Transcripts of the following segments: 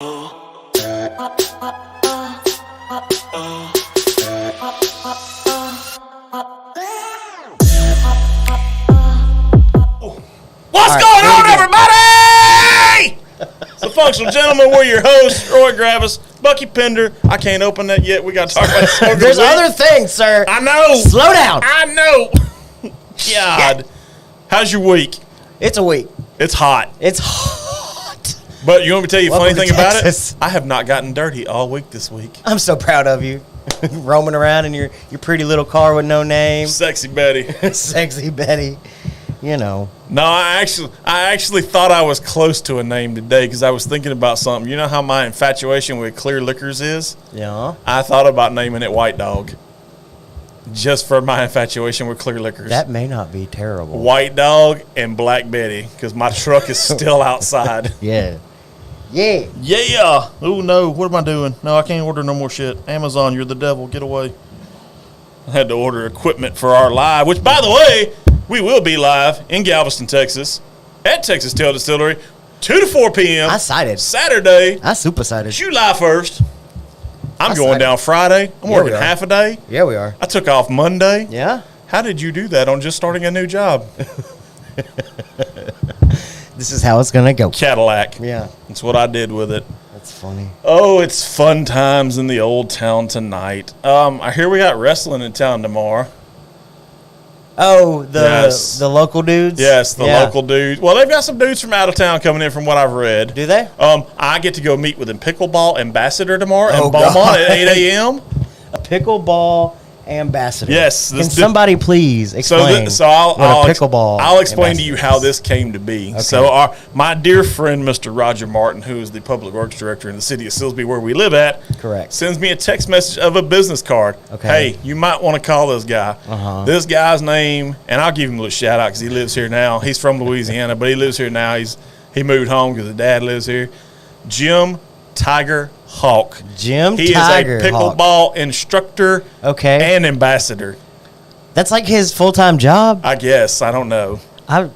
What's going on, everybody? So, functional gentlemen, we're your hosts, Roy Gravis, Bucky Pender. I can't open that yet. We got to talk about the There's other things, sir. I know. Slow down. I know. God. How's your week? It's a week. It's hot. It's hot. But you want me to tell you a funny thing about Texas. it? I have not gotten dirty all week this week. I'm so proud of you. Roaming around in your pretty little car with no name. Sexy Betty. Sexy Betty. You know. No, I actually thought I was close to a name today because I was thinking about something. You know how my infatuation with clear liquors is? Yeah. I thought about naming it White Dog. Just for my infatuation with clear liquors. That may not be terrible. White Dog and Black Betty because my truck is still outside. Yeah. Yeah. Yeah. Oh, no. What am I doing? No, I can't order no more shit. Amazon, you're the devil. Get away. I had to order equipment for our live, which, by the way, we will be live in Galveston, Texas, at Texas Tail Distillery, 2 to 4 p.m. I cited. Saturday, I super cited. July 1st. I'm going cited. down Friday. I'm working half a day. Yeah, we are. I took off Monday. Yeah. How did you do that on just starting a new job? This is how it's going to go. Cadillac. Yeah. That's what I did with it. That's funny. Oh, it's fun times in the old town tonight. I hear we got wrestling in town tomorrow. Oh, the local dudes? Yes, the local dudes. Well, they've got some dudes from out of town coming in from what I've read. Do they? I get to go meet with a pickleball ambassador tomorrow in Beaumont God. at 8 a.m. A pickleball ambassador. Yes. Can somebody please explain I'll pickleball explain to you how this came to be. Okay. So my dear friend, Mr. Roger Martin, who is the public works director in the city of Silsbee where we live at, correct, sends me a text message of a business card. Okay. Hey, you might want to call this guy. This guy's name, and I'll give him a little shout out because he lives here now. He's from Louisiana, but he lives here now. He moved home because his dad lives here. Jim Tiger Hawk. Jim He Tiger is a pickleball instructor and ambassador. That's like his full-time job? I guess. I don't know. I'd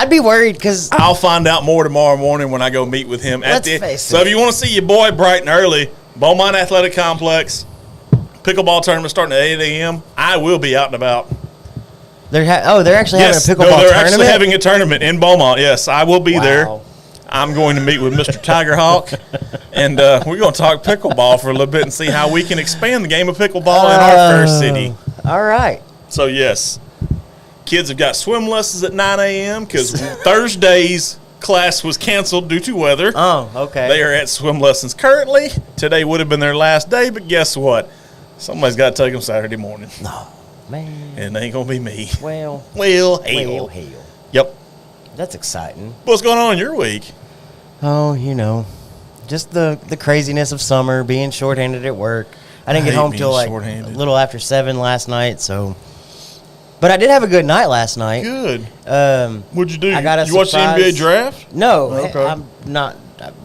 be worried because I'll find out more tomorrow morning when I go meet with him. Let's face it. So if you want to see your boy bright and early, Beaumont Athletic Complex, pickleball tournament starting at 8 a.m., I will be out and about. They're actually having a pickleball tournament? They're actually having a tournament in Beaumont. Yes, I will be there. I'm going to meet with Mr. Tiger Hawk, and we're going to talk pickleball for a little bit and see how we can expand the game of pickleball in our fair city. All right. So, yes, kids have got swim lessons at 9 a.m. because Thursday's class was canceled due to weather. Oh, okay. They are at swim lessons currently. Today would have been their last day, but guess what? Somebody's got to take them Saturday morning. No, man. And it ain't going to be me. Well, hell. Yep. That's exciting. What's going on in your week? Oh, just the craziness of summer, being shorthanded at work. I didn't get home till like a little after 7 last night, so. But I did have a good night last night. Good. What'd you do? You watched the NBA draft? No, okay. I'm not.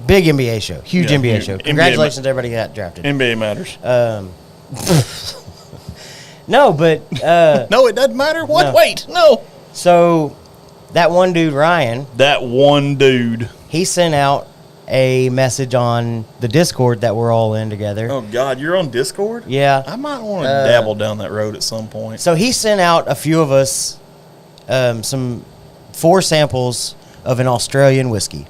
Big NBA show. Huge NBA show. Congratulations, everybody got drafted. NBA matters. No, but. No, it doesn't matter? What? No. Wait, no. So, that one dude, Ryan. He sent out a message on the Discord that we're all in together. Oh, God, you're on Discord? Yeah. I might want to dabble down that road at some point. So he sent out a few of us 4 samples of an Australian whiskey.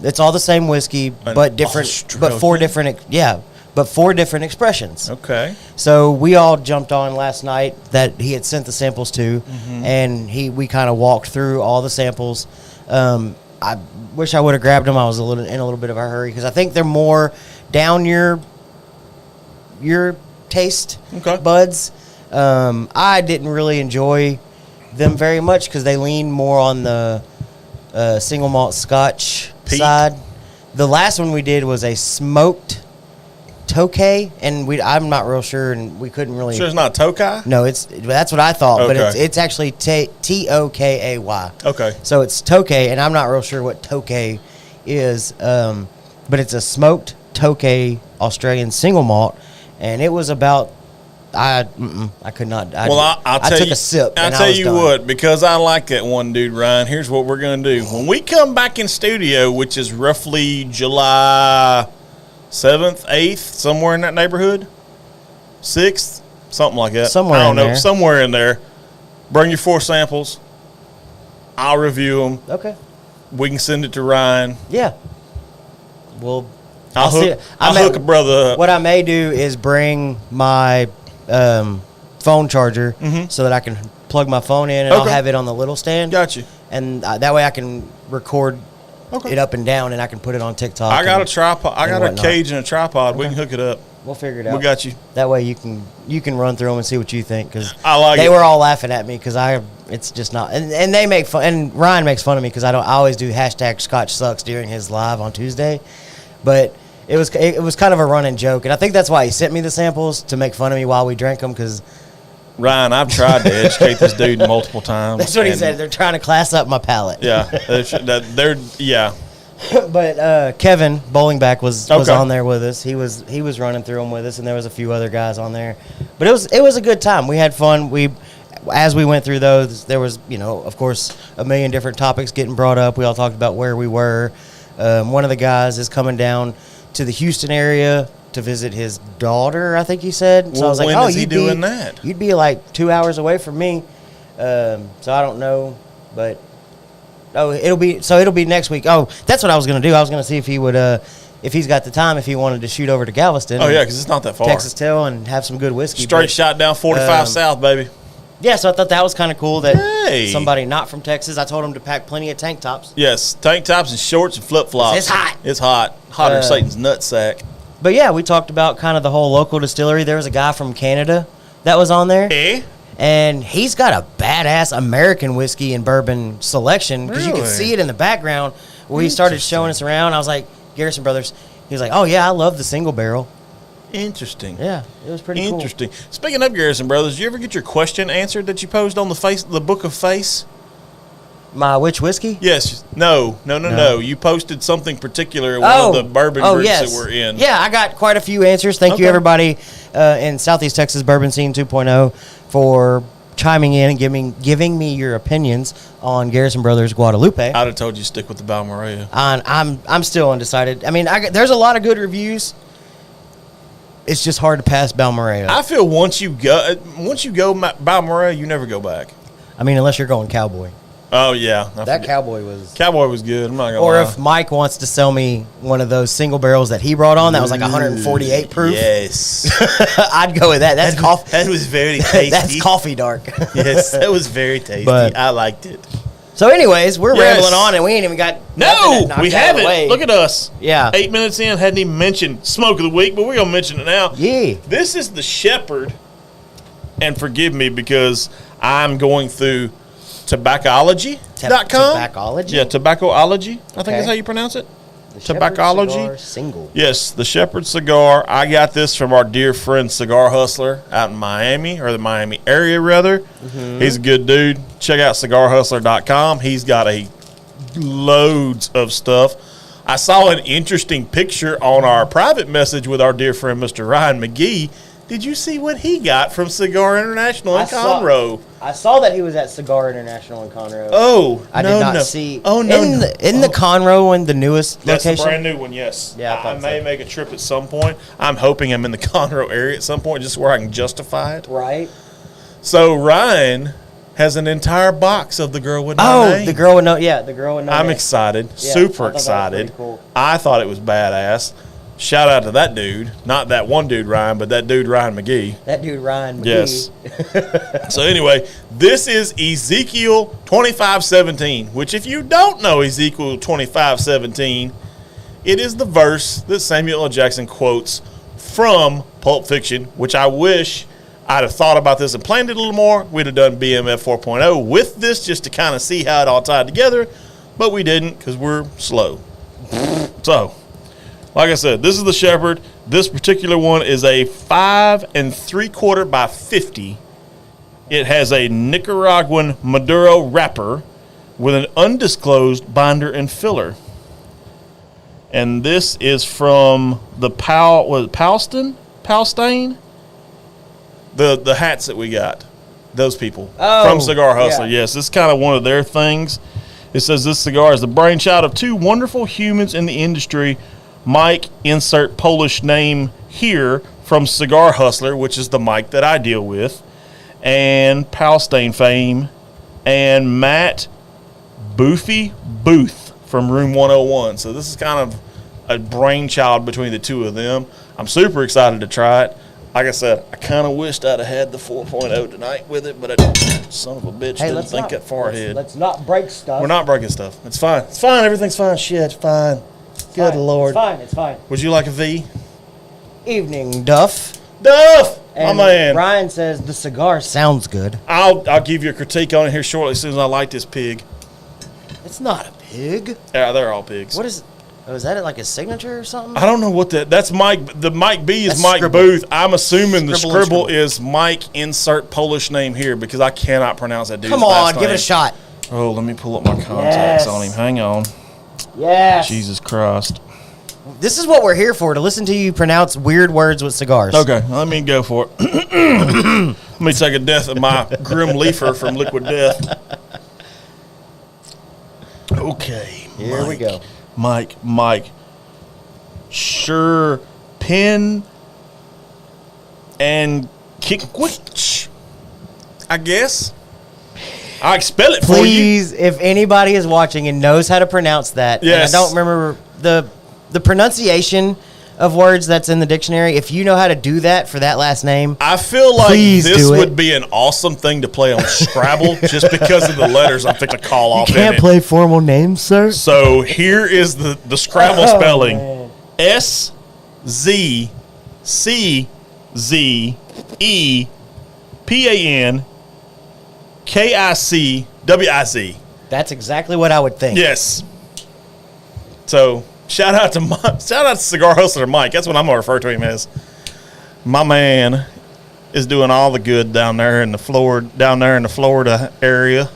It's all the same whiskey, but different, Australian? but 4 different expressions. Okay. So we all jumped on last night that he had sent the samples to, and we kind of walked through all the samples. I wish I would have grabbed them. I was in a little bit of a hurry because I think they're more down your taste buds. I didn't really enjoy them very much because they lean more on the single malt Scotch side. The last one we did was a smoked Tokay, and I'm not real sure, and we couldn't really. Sure, it's not Tokay? No, that's what I thought, okay. But it's actually Tokay. Okay. So it's Tokay, and I'm not real sure what Tokay is, but it's a smoked Tokay Australian single malt, and it was about I could not. I'll tell took you, a sip. I'll tell you what, because I like that one dude, Ryan. Here's what we're gonna do when we come back in studio, which is roughly July 7th, 8th, somewhere in that neighborhood, 6th, something like that. Somewhere I don't know, there. somewhere in there. Bring your 4 samples. I'll review them. Okay. We can send it to Ryan. Yeah. Well, I'll hook a brother up. What I may do is bring my phone charger so that I can plug my phone in and I'll have it on the little stand. Gotcha. And that way I can record it up and down and I can put it on TikTok. I got a tripod. I got whatnot. a cage and a tripod. Okay. We can hook it up. We'll figure it out. We got you. That way you can run through them and see what you think because I like they it. were all laughing at me because it's just not and they make fun and Ryan makes fun of me because I always do hashtag Scotch sucks during his live on Tuesday, but it was kind of a running joke and I think that's why he sent me the samples to make fun of me while we drank them because Ryan, I've tried to educate this dude multiple times. that's what he said. They're trying to class up my palate. Yeah, they're yeah. But Kevin Bowlingback was Okay. on there with us. He was running through them with us, and there was a few other guys on there. But it was a good time. We had fun. As we went through those, there was of course a million different topics getting brought up. We all talked about where we were. One of the guys is coming down to the Houston area to visit his daughter. I think he said. So I was like, when "Oh, is he doing that? You'd be like 2 hours away from me." So I don't know, but. Oh, it'll be next week. Oh, that's what I was gonna do. I was gonna see if he would, if he's got the time, if he wanted to shoot over to Galveston. Oh yeah, because it's not that far. Texas Tail and have some good whiskey. Straight shot down 45 south, baby. Yeah, so I thought that was kind of cool that Hey. somebody not from Texas. I told him to pack plenty of tank tops. Yes, tank tops and shorts and flip flops. It's hot. It's hot. Hotter than Satan's nutsack. But yeah, we talked about kind of the whole local distillery. There was a guy from Canada that was on there. Eh? And he's got a badass American whiskey and bourbon selection because you can Really? see it in the background where he started showing us around. I was like, Garrison Brothers. He was like, oh, yeah, I love the single barrel. Interesting. Yeah, it was pretty Interesting. Speaking of Garrison Brothers, did you ever get your question answered that you posed on the book of face? cool. My which whiskey? Yes. No. You posted something particular at one of the bourbon groups yes. that we're in. Yeah, I got quite a few answers. Thank you, everybody in Southeast Texas Bourbon Scene 2.0 for chiming in and giving me your opinions on Garrison Brothers Guadalupe. I'd have told you to stick with the Balmoral. I'm still undecided. I mean, there's a lot of good reviews. It's just hard to pass Balmoral. I feel once you go Balmoral, you never go back. I mean, unless you're going Cowboy. Oh yeah, Cowboy was. Cowboy was good. I'm not gonna Or lie. if Mike wants to sell me one of those single barrels that he brought on, that was like 148 proof. Yes, I'd go with that. That's coffee. That was very tasty. That's coffee dark. Yes, that was very tasty. But- I liked it. So, anyways, we're Yes. rambling on, and we ain't even got No, knocked we out of the haven't. way. Look at us. Yeah. 8 minutes in, hadn't even mentioned smoke of the week, but we're gonna mention it now. Yeah. This is the Shepherd, and forgive me because I'm going through tobaccology.com. Tobaccology? Yeah, tobaccology. I think Okay. that's how you pronounce it. The Shepherd Tobaccology. Cigar Single. Yes, the Shepherd cigar. I got this from our dear friend Cigar Hustler out in Miami, or the Miami area rather. He's a good dude. Check out cigarhustler.com. He's got loads of stuff. I saw an interesting picture on our private message with our dear friend Mr. Ryan McGee. Did you see what he got from Cigar International in Conroe? I saw that he was at Cigar International in Conroe. Oh, I did not see. Oh, no. In the Conroe and the newest That's location? a brand new one, yes. Yeah, I I thought may so. make a trip at some point. I'm hoping I'm in the Conroe area at some point, just where I can justify it. Right. So Ryan has an entire box of the girl with no name. the girl with no. Yeah, the girl with no. I'm name. excited, Yeah, I super thought that was excited. pretty cool. I thought it was badass. Shout out to that dude, not that one dude Ryan, but that dude Ryan McGee. That dude Ryan McGee. Yes. So anyway, this is Ezekiel 25:17, which if you don't know Ezekiel 25:17, it is the verse that Samuel L. Jackson quotes from Pulp Fiction, which I wish I'd have thought about this and planned it a little more. We'd have done BMF 4.0 with this just to kind of see how it all tied together, but we didn't because we're slow. So, like I said, this is the Shepherd. This particular one is a 5 3/4 by 50. It has a Nicaraguan Maduro wrapper with an undisclosed binder and filler. And this is from the Palestine? The hats that we got, those people from Oh, Cigar Hustler. yeah. Yes, it's kind of one of their things. It says this cigar is the brainchild of two wonderful humans in the industry, Mike, insert Polish name here, from Cigar Hustler, which is the Mike that I deal with, and Palestine fame, and Matt Boofy Booth from Room 101. So this is kind of a brainchild between the two of them. I'm super excited to try it. Like I said, I kind of wished I'd have had the 4.0 tonight with it, but son of a bitch didn't think that far ahead. Let's not break stuff. We're not breaking stuff. It's fine. It's fine. Everything's fine. Shit, it's fine. Good Lord. It's fine. Would you like a V? Evening, Duff. Duff! And my man. Ryan says the cigar sounds good. I'll give you a critique on it here shortly as soon as I light this pig. It's not a pig. Yeah, they're all pigs. What is? Oh, is that like a signature or something? I don't know what that's Mike. The Mike B is That's Mike scribble. Booth. I'm assuming the Scribble and scribble scribble. is Mike, insert Polish name here, because I cannot pronounce that dude's Come last on, give it name. a shot. Oh, let me pull up my contacts Yes. on him. Hang on. Yes. Jesus Christ. This is what we're here for, to listen to you pronounce weird words with cigars. Okay, let me go for it. Let me take a death of my Grim Leafer from Liquid Death. Okay. Here we go. Mike. Sure. Pin and Kickwitch, I guess. I spell it for you. Please, if anybody is watching and knows how to pronounce that, Yes. and I don't remember the pronunciation of words that's in the dictionary, if you know how to do that for that last name, I feel like Please this do it. would be an awesome thing to play on Scrabble just because of the letters I'm thinking to call off in it. play formal names, sir. So here is the Scrabble Oh, spelling. man. SZZEPANKICWIZ. That's exactly what I would think. Yes. So shout out to Cigar Hustler Mike. That's what I'm gonna refer to him as. My man is doing all the good down there in the Florida area.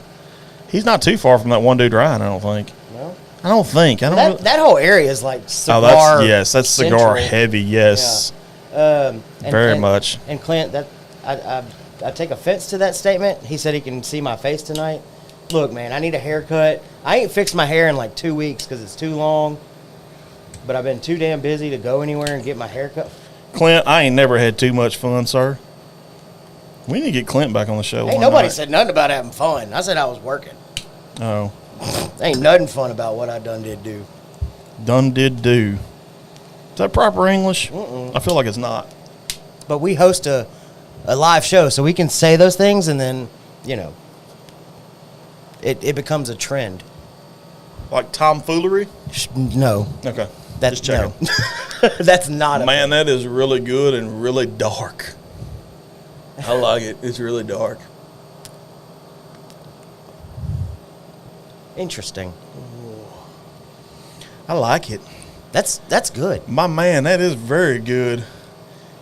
He's not too far from that one dude Ryan, I don't think. No? I don't think. I don't. That whole area is like cigar. That's cigar central. heavy. Yes, And very much. And Clint, that I take offense to that statement. He said he can see my face tonight. Look, man, I need a haircut. I ain't fixed my hair in like 2 weeks because it's too long. But I've been too damn busy to go anywhere and get my hair cut. Clint, I ain't never had too much fun, sir. We need to get Clint back on the show. Ain't one nobody night. said nothing about having fun. I said I was working. Oh, Ain't nothing fun about what I done did do. done did do. Is that proper English? I feel like it's not. But we host a live show, so we can say those things, and then, it becomes a trend. Like tomfoolery? No. Okay. That's Just checking. no. That's not a Man, that is really good and really dark. I like it. It's really dark. Interesting. I like it. That's good. My man, that is very good.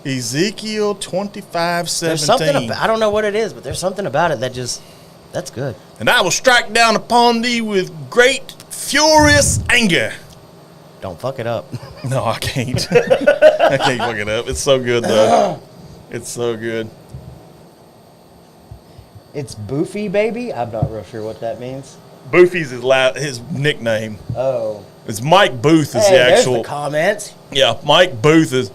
Ezekiel 25:17. There's something about, I don't know what it is, but there's something about it that that's good. And I will strike down upon thee with great furious anger. Don't fuck it up. No, I can't. I can't fuck it up. It's so good, though. It's so good. It's Boofy Baby. I'm not real sure what that means. Boofy's his nickname. Oh. It's Mike Booth is Hey, the there's actual. the comments. Yeah, Mike Booth is.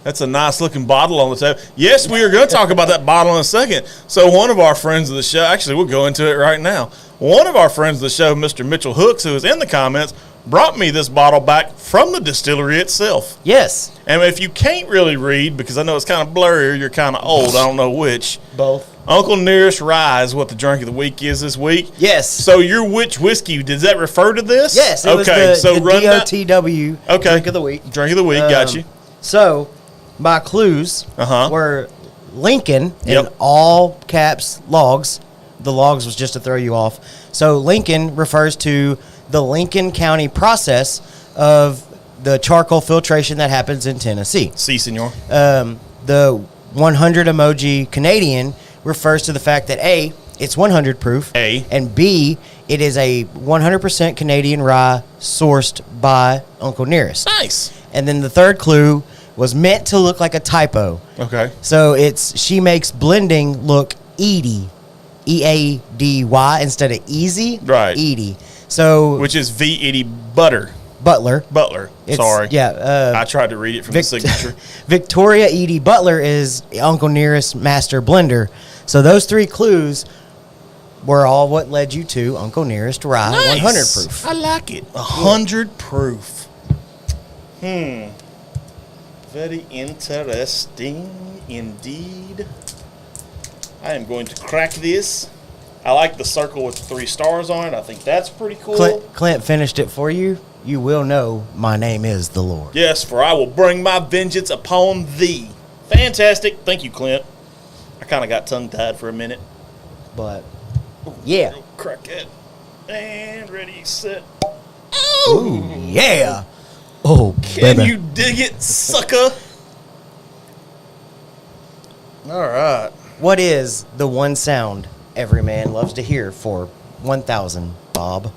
That's a nice looking bottle on the table. Yes, we are going to talk about that bottle in a second. So one of our friends of the show, actually, we'll go into it right now. One of our friends of the show, Mr. Mitchell Hooks, who is in the comments, brought me this bottle back from the distillery itself. Yes. And if you can't really read, because I know it's kind of blurry or you're kind of old, I don't know which. Both. Uncle Nearest Rye is what the drink of the week is this week. Yes. So your which whiskey, does that refer to this? Yes. It was the run that- DOTW drink of the week. Drink of the week, got you. So, my clues were Lincoln in all caps logs. The logs was just to throw you off. So, Lincoln refers to the Lincoln County process of the charcoal filtration that happens in Tennessee. Si, senor. The 100 emoji Canadian refers to the fact that A, it's 100 proof, A. and B, it is a 100% Canadian rye sourced by Uncle Nearest. Nice. And then the third clue was meant to look like a typo. Okay. So she makes blending look eady, EADY instead of easy. Right. Eady. So Which is V80 Butler. Sorry. Yeah. I tried to read it from the signature. Victoria Edie Butler is Uncle Nearest master blender. So those 3 clues were all what led you to Uncle Nearest Rye 100 proof. I like it. 100 proof. Very interesting indeed. I am going to crack this. I like the circle with the 3 stars on it. I think that's pretty cool. Clint finished it for you. You will know my name is the Lord. Yes, for I will bring my vengeance upon thee. Fantastic. Thank you, Clint. I kind of got tongue-tied for a minute. But, yeah. Crack it. And ready, set. Ooh, yeah. Oh, Can baby. you dig it, sucker? All right. What is the one sound every man loves to hear for 1,000, Bob?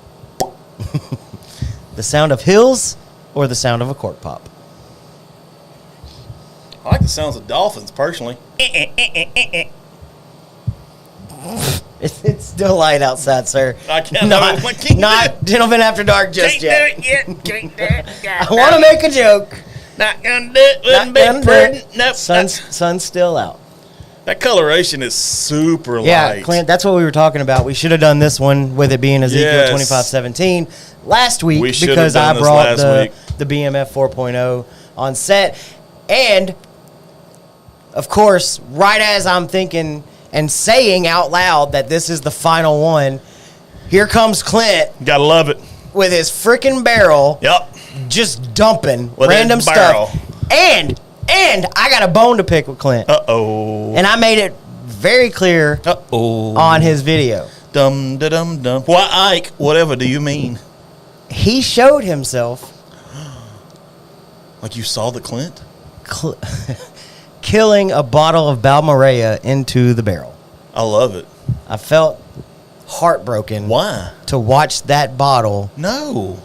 The sound of hills or the sound of a cork pop? I like the sounds of dolphins, personally. It's still light outside, sir. I can't. Not Gentlemen After Dark just yet. Can't do it yet. I want to make a joke. Not gonna do it. Not gonna do it. Nope. Sun's still out. That coloration is super Yeah, light. Clint, that's what we were talking about. We should have done this one with it being Ezekiel Yes. 25:17 last week We should because have done I this brought last the BMF 4.0 on set. And, of course, right as I'm thinking and saying out loud that this is the final one, here comes Clint Gotta love it. with his freaking barrel Yep. just dumping With random his barrel. stuff. And I got a bone to pick with Clint. Uh-oh. And I made it very clear Uh-oh. on his video. Dum da dum dum. Why, Ike? Whatever do you mean? He showed himself Like you saw the Clint? killing a bottle of Balmorea into the barrel. I love it. I felt heartbroken Why? to watch that bottle No.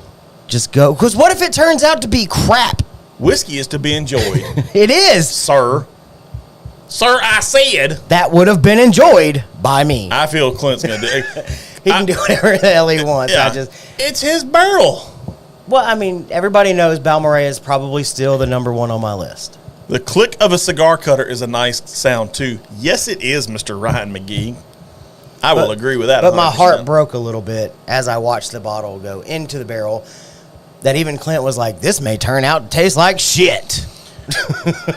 just go. Because what if it turns out to be crap? Whiskey is to be enjoyed. It is. Sir. Sir, I said. That would have been enjoyed by me. I feel Clint's going to do it. He can do whatever the hell he wants. Yeah. It's his barrel. Well, I mean, everybody knows Balmorea is probably still the number 1 on my list. The click of a cigar cutter is a nice sound, too. Yes, it is, Mr. Ryan McGee. I will agree with that. But my 100%. heart broke a little bit as I watched the bottle go into the barrel. That even Clint was like, this may turn out to taste like shit.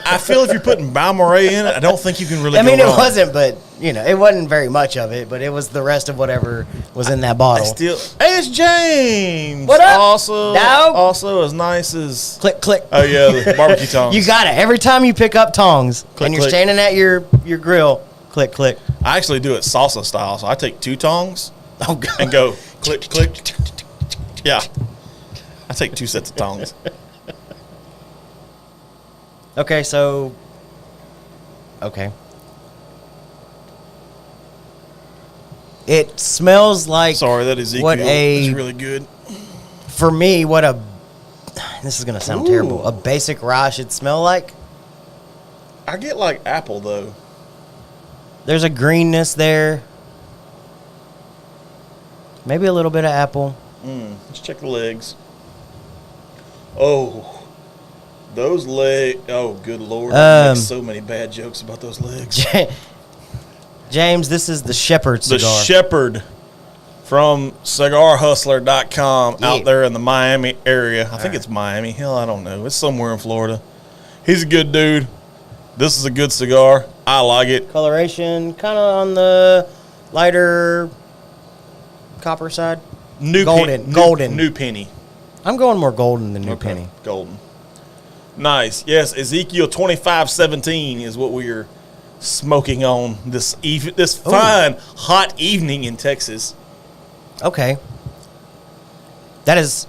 I feel if you're putting Balmorea in it, I don't think you can really I mean, go it wrong. wasn't, but, it wasn't very much of it, but it was the rest of whatever was in that bottle. Hey, it's James. What up? Also as nice as... Click, click. Oh, yeah, the barbecue tongs. You got it. Every time you pick up tongs Click, and you're click. standing at your grill, click, click. I actually do it salsa style, so I take 2 tongs Oh, God. and go click, click. Yeah. I take 2 sets of tongs. Okay, so... Okay. It smells like... Sorry, that is What It's really good. For me, what a... This is going to sound terrible. A basic rye should smell like. I get like apple, though. There's a greenness there. Maybe a little bit of apple. Let's check the legs. Oh. Those legs. Oh, good Lord. I make so many bad jokes about those legs. James, this is the Shepherd cigar. The Shepherd from cigarhustler.com Yeah. out there in the Miami area. I think it's Miami. Hell, I don't know. It's somewhere in Florida. He's a good dude. This is a good cigar. I like it. Coloration, kind of on the lighter copper side. Golden. New penny. I'm going more golden than new penny. Golden. Nice. Yes, Ezekiel 25:17 is what we are smoking on this fine hot evening in Texas. Okay. There's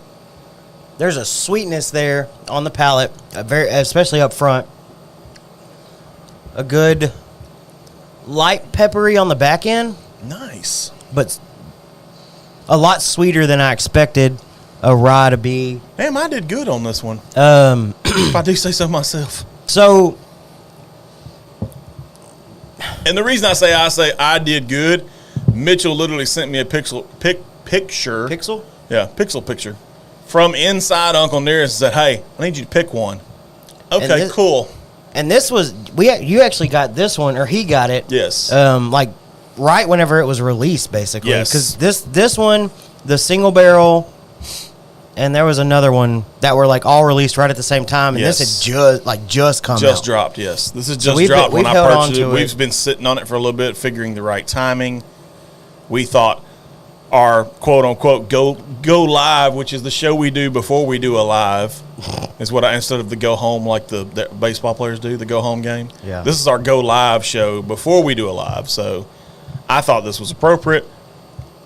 a sweetness there on the palate, especially up front. A good light peppery on the back end, Nice. but a lot sweeter than I expected a rye to be. Damn, I did good on this one. Um, If I do say so myself. So, and the reason I say I did good, Mitchell literally sent me a picture. Pixel? Yeah, picture from inside Uncle Nearest and said, "Hey, I need you to pick one." Okay, cool. And this was you actually got this one, or he got it. Yes. Like right whenever it was released, basically. Yes. Because this one, the single barrel, and there was another one that were like all released right at the same time, and Yes. this had just come out. Just dropped. Yes, this is just we've dropped been- when we've I held purchased on it. to We've it. been sitting on it for a little bit, figuring the right timing. We thought our quote unquote go live, which is the show we do before we do a live, is what instead of the go home like the baseball players do, the go home game. Yeah. This is our go live show before we do a live. So I thought this was appropriate.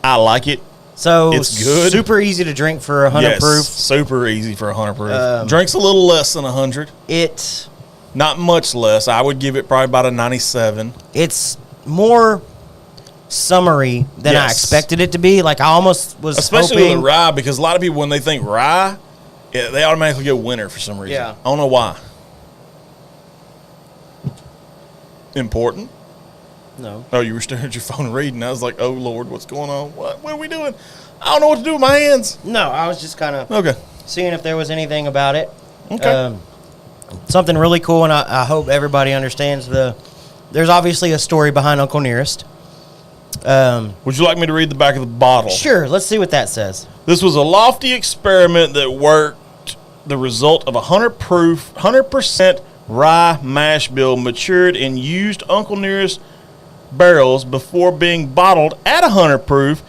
I like it. So It's good. super easy to drink for 100 Yes, proof. super easy for 100 proof. Drinks a little less than 100. Not much less. I would give it probably about a 97. It's more summery than I Yes. expected it to be. Like I almost was Especially hoping. with the rye, because a lot of people, when they think rye, they automatically go winter for some reason. Yeah. I don't know why. Important? No. Oh, you were staring at your phone and reading. I was like, oh, Lord, what's going on? What are we doing? I don't know what to do with my hands. No, I was just kind of Okay. seeing if there was anything about it. Okay. Something really cool, and I hope everybody understands there's obviously a story behind Uncle Nearest. Would you like me to read the back of the bottle? Sure, let's see what that says. This was a lofty experiment that worked. The result of a 100% rye mash bill matured and used Uncle Nearest barrels before being bottled at 100 proof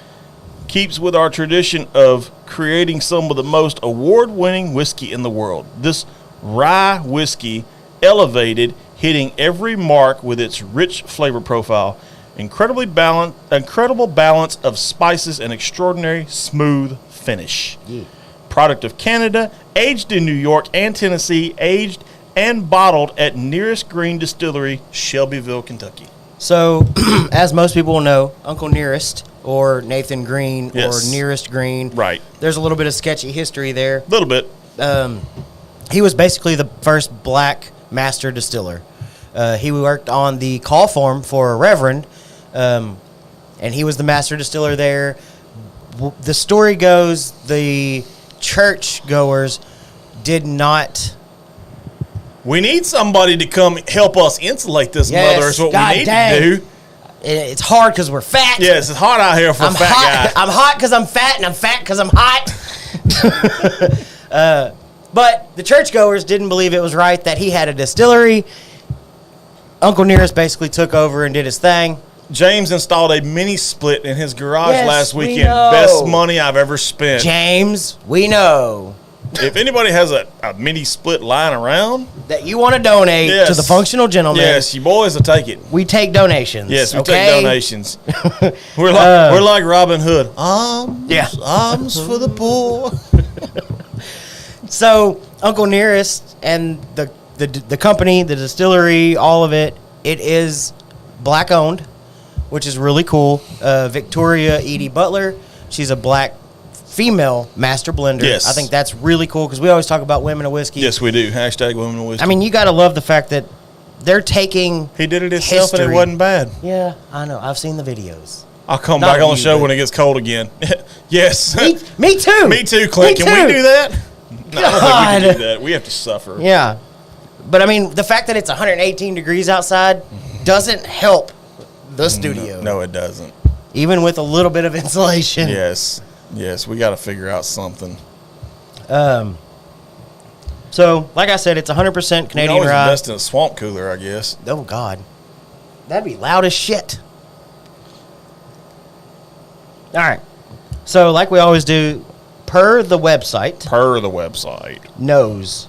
keeps with our tradition of creating some of the most award-winning whiskey in the world. This rye whiskey elevated, hitting every mark with its rich flavor profile, incredible balance of spices, and extraordinary smooth finish. Yeah. Product of Canada, aged in New York and Tennessee, aged and bottled at Nearest Green Distillery, Shelbyville, Kentucky. So, as most people will know, Uncle Nearest, or Nathan Green, Yes. or Nearest Green. Right. There's a little bit of sketchy history there. A little bit. He was basically the first black master distiller. He worked on the call form for a reverend, and he was the master distiller there. The story goes the church goers did not. We need somebody to come help us insulate this Yes, mother is what God we need dang. to do. It's hard because we're fat. Yes, it's hot out here for I'm a fat hot. guy. I'm hot because I'm fat, and I'm fat because I'm hot. But the churchgoers didn't believe it was right that he had a distillery. Uncle Nearest basically took over and did his thing. James installed a mini split in his garage Yes, last we weekend. know. Best money I've ever spent. James, we know If anybody has a mini split lying around, that you want to donate yes. to the functional gentleman. Yes, you boys will take it. We take donations. Yes, we okay? take donations. we're like Robin Hood. Alms for the poor. So Uncle Nearest and the company, the distillery, all of it, it is black owned, which is really cool. Victoria Edie Butler, she's a black female master blender. Yes. I think that's really cool because we always talk about women of whiskey. Yes, we do. Hashtag women in whiskey. I mean, you got to love the fact that they're taking. he did it himself and it history. wasn't bad. Yeah, I know. I've seen the videos. I'll come Not back on the you, show but- when it gets cold again. Yes. Me too. Me too, Clint. Me Can we too. do that? No, I don't think we God. can do that. We have to suffer. Yeah. But I mean, the fact that it's 118 degrees outside doesn't help the studio. No, it doesn't. Even with a little bit of insulation. Yes. Yes, we got to figure out something. So, like I said, it's 100% We can Canadian always rye. invest in a swamp cooler, I guess. Oh, God. That'd be loud as shit. All right. So, like we always do, per the website, Per the website. nose.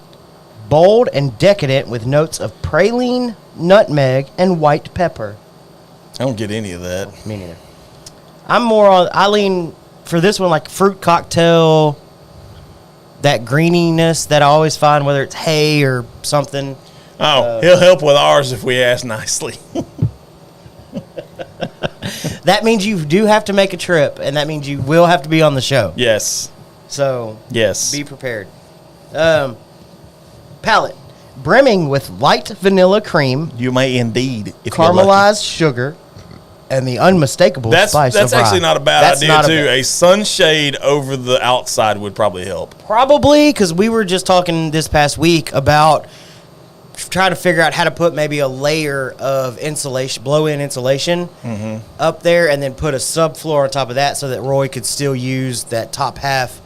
Bold and decadent with notes of praline, nutmeg, and white pepper. I don't get any of that. Me neither. I lean for this one like fruit cocktail, that greeniness that I always find, whether it's hay or something. Oh, he'll help with ours if we ask nicely. That means you do have to make a trip, and that means you will have to be on the show. Yes. So Yes. be prepared. Palate. brimming with light vanilla cream, You may indeed. If you're lucky. caramelized sugar, and the unmistakable spice That's of rye. actually not a bad That's idea, not too. A sunshade over the outside would probably help. Probably, because we were just talking this past week about trying to figure out how to put maybe a layer of insulation, blow-in insulation up there, and then put a subfloor on top of that so that Roy could still use that top half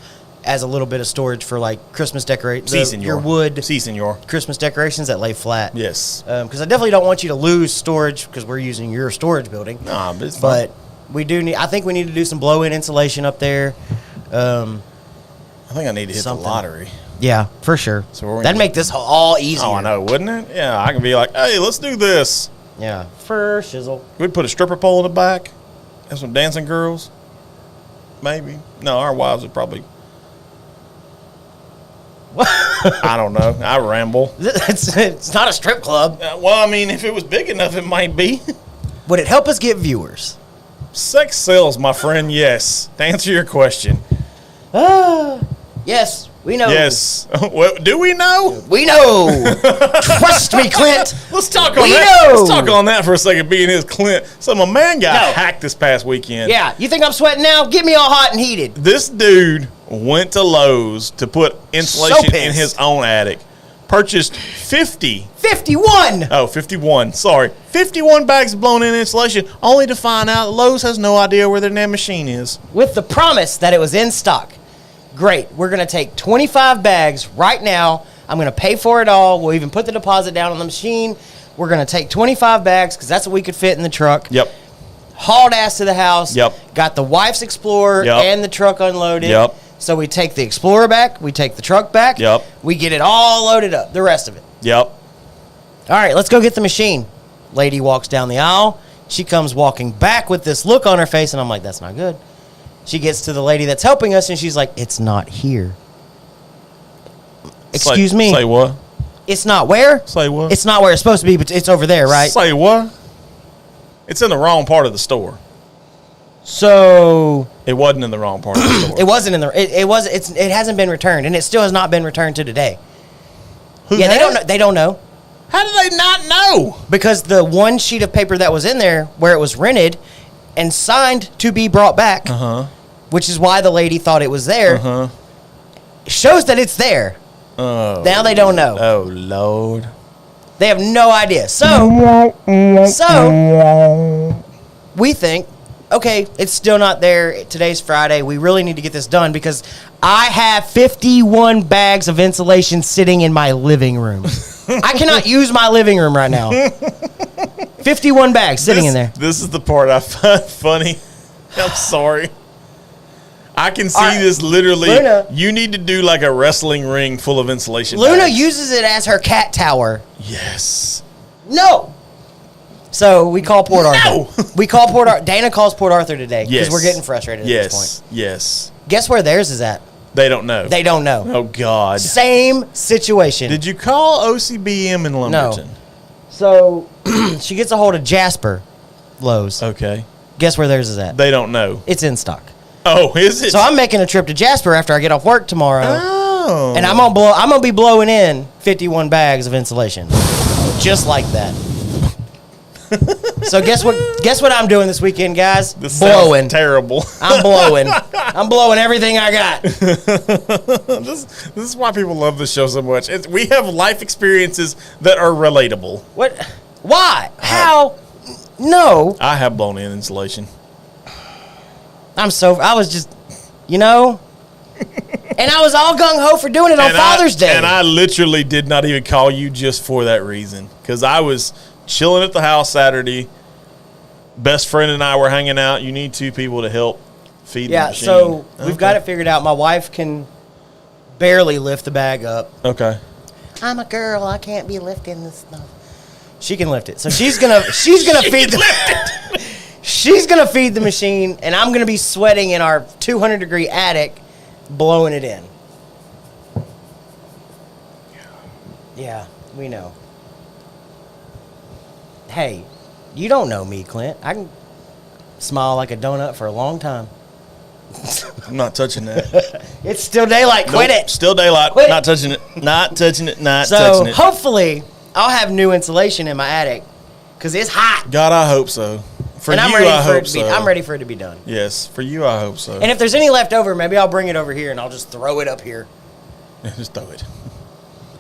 as a little bit of storage for, like, Christmas decorations. Your wood senor. Christmas decorations that lay flat. Yes. Because I definitely don't want you to lose storage because we're using your storage building. Nah, but it's But fine. we do need. I think we need to do some blow-in insulation up there. I think I need to hit something. the lottery. Yeah, for sure. So That'd make this all easier. Oh, I know, wouldn't it? Yeah, I can be like, hey, let's do this. Yeah, for shizzle. We'd put a stripper pole in the back, have some dancing girls. Maybe. No, our wives would probably. I don't know. I ramble. It's not a strip club. Well, I mean, if it was big enough, it might be. Would it help us get viewers? Sex sells, my friend, yes. To answer your question. Yes, we know. Yes. Well, do we know? We know. Trust me, Clint. Let's talk on We that. know. Let's talk on that for a second, being his Clint. So my man got No. hacked this past weekend. Yeah, you think I'm sweating now? Get me all hot and heated. This dude went to Lowe's to put insulation in pissed. his own attic. Purchased 50. 51. Oh, 51. Sorry. 51 bags of blown-in insulation, only to find out Lowe's has no idea where their damn machine is. With the promise that it was in stock. Great. We're going to take 25 bags right now. I'm going to pay for it all. We'll even put the deposit down on the machine. We're going to take 25 bags because that's what we could fit in the truck. Yep. Hauled ass to the house. Yep. Got the wife's Explorer Yep. and the truck unloaded. Yep. So we take the Explorer back. We take the truck back. Yep. We get it all loaded up. The rest of it. Yep. All right, let's go get the machine. Lady walks down the aisle. She comes walking back with this look on her face, and I'm like, that's not good. She gets to the lady that's helping us, and she's like, it's not here. Excuse me? Say what? It's not where? Say what? It's not where it's supposed to be, but it's over there, right? Say what? It's in the wrong part of the store. So It wasn't in the wrong part of the store. it wasn't in the. It hasn't been returned, and it still has not been returned to today. Who Yeah, they had don't it? know. They don't know How do they not know? because the one sheet of paper that was in there, where it was rented and signed to be brought back, which is why the lady thought it was there, shows that it's there. Oh. Now they don't know. Oh, Lord. They have no idea. So we think, okay, it's still not there. Today's Friday. We really need to get this done because I have 51 bags of insulation sitting in my living room. I cannot use my living room right now. 51 bags sitting in there. This is the part I find funny. I'm sorry. I can see right. this literally. Luna. You need to do like a wrestling ring full of insulation Luna bags. uses it as her cat tower. Yes. No. So we call Port Arthur. No. We call Port Arthur. Dana calls Port Arthur today because Yes. we're getting frustrated at this Yes. point. Yes. Guess where theirs is at? They don't know. They don't know. Oh, God. Same situation. Did you call OCBM in Lumberton? So she gets a hold of Jasper Lowe's. Okay. Guess where theirs is at? They don't know. It's in stock. Oh, is it? So I'm making a trip to Jasper after I get off work tomorrow, Oh. and I'm gonna be blowing in 51 bags of insulation, just like that. So guess what I'm doing this weekend, guys? This Blowing. sounds terrible. I'm blowing. I'm blowing everything I got. This is why people love this show so much. We have life experiences that are relatable. What? Why? How? No. I have blown in insulation. I was just, and I was all gung-ho for doing it on Father's Day. And I literally did not even call you just for that reason. Because I was chilling at the house Saturday. Best friend and I were hanging out. You need two people to help feed the machine. So we've got it figured out. My wife can barely lift the bag up. Okay. I'm a girl. I can't be lifting this stuff. She can lift it. So she's gonna feed she's gonna feed the machine, and I'm gonna be sweating in our 200-degree attic, blowing it in. Yeah, we know. Hey, you don't know me, Clint. I can smile like a donut for a long time. I'm not touching that. It's still daylight. Quit Nope, it. Still daylight. Quit it. Not touching it. Not touching it. Not So touching it. hopefully I'll have new insulation in my attic because it's hot. God, I hope so. For And you, I'm ready I for it hope to be. so. I'm ready for it to be done. Yes, for you, I hope so. And if there's any left over, maybe I'll bring it over here and I'll just throw it up here. Just throw it.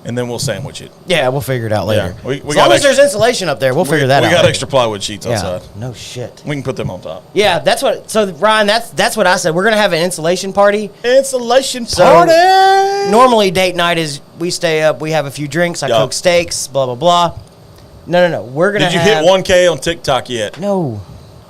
And then we'll sandwich it. Yeah, we'll figure it out later. Yeah, we as got long as extra- there's insulation up there, we'll figure that out. We got later. extra plywood sheets outside. No shit. We can put them on top. Yeah, that's what. So Ryan, that's what I said. We're gonna have an insulation party. Insulation So, party. Normally, date night is we stay up, we have a few drinks, I Yeah. cook steaks, blah blah blah. No. We're gonna. Did you have, hit 1K on TikTok yet? No.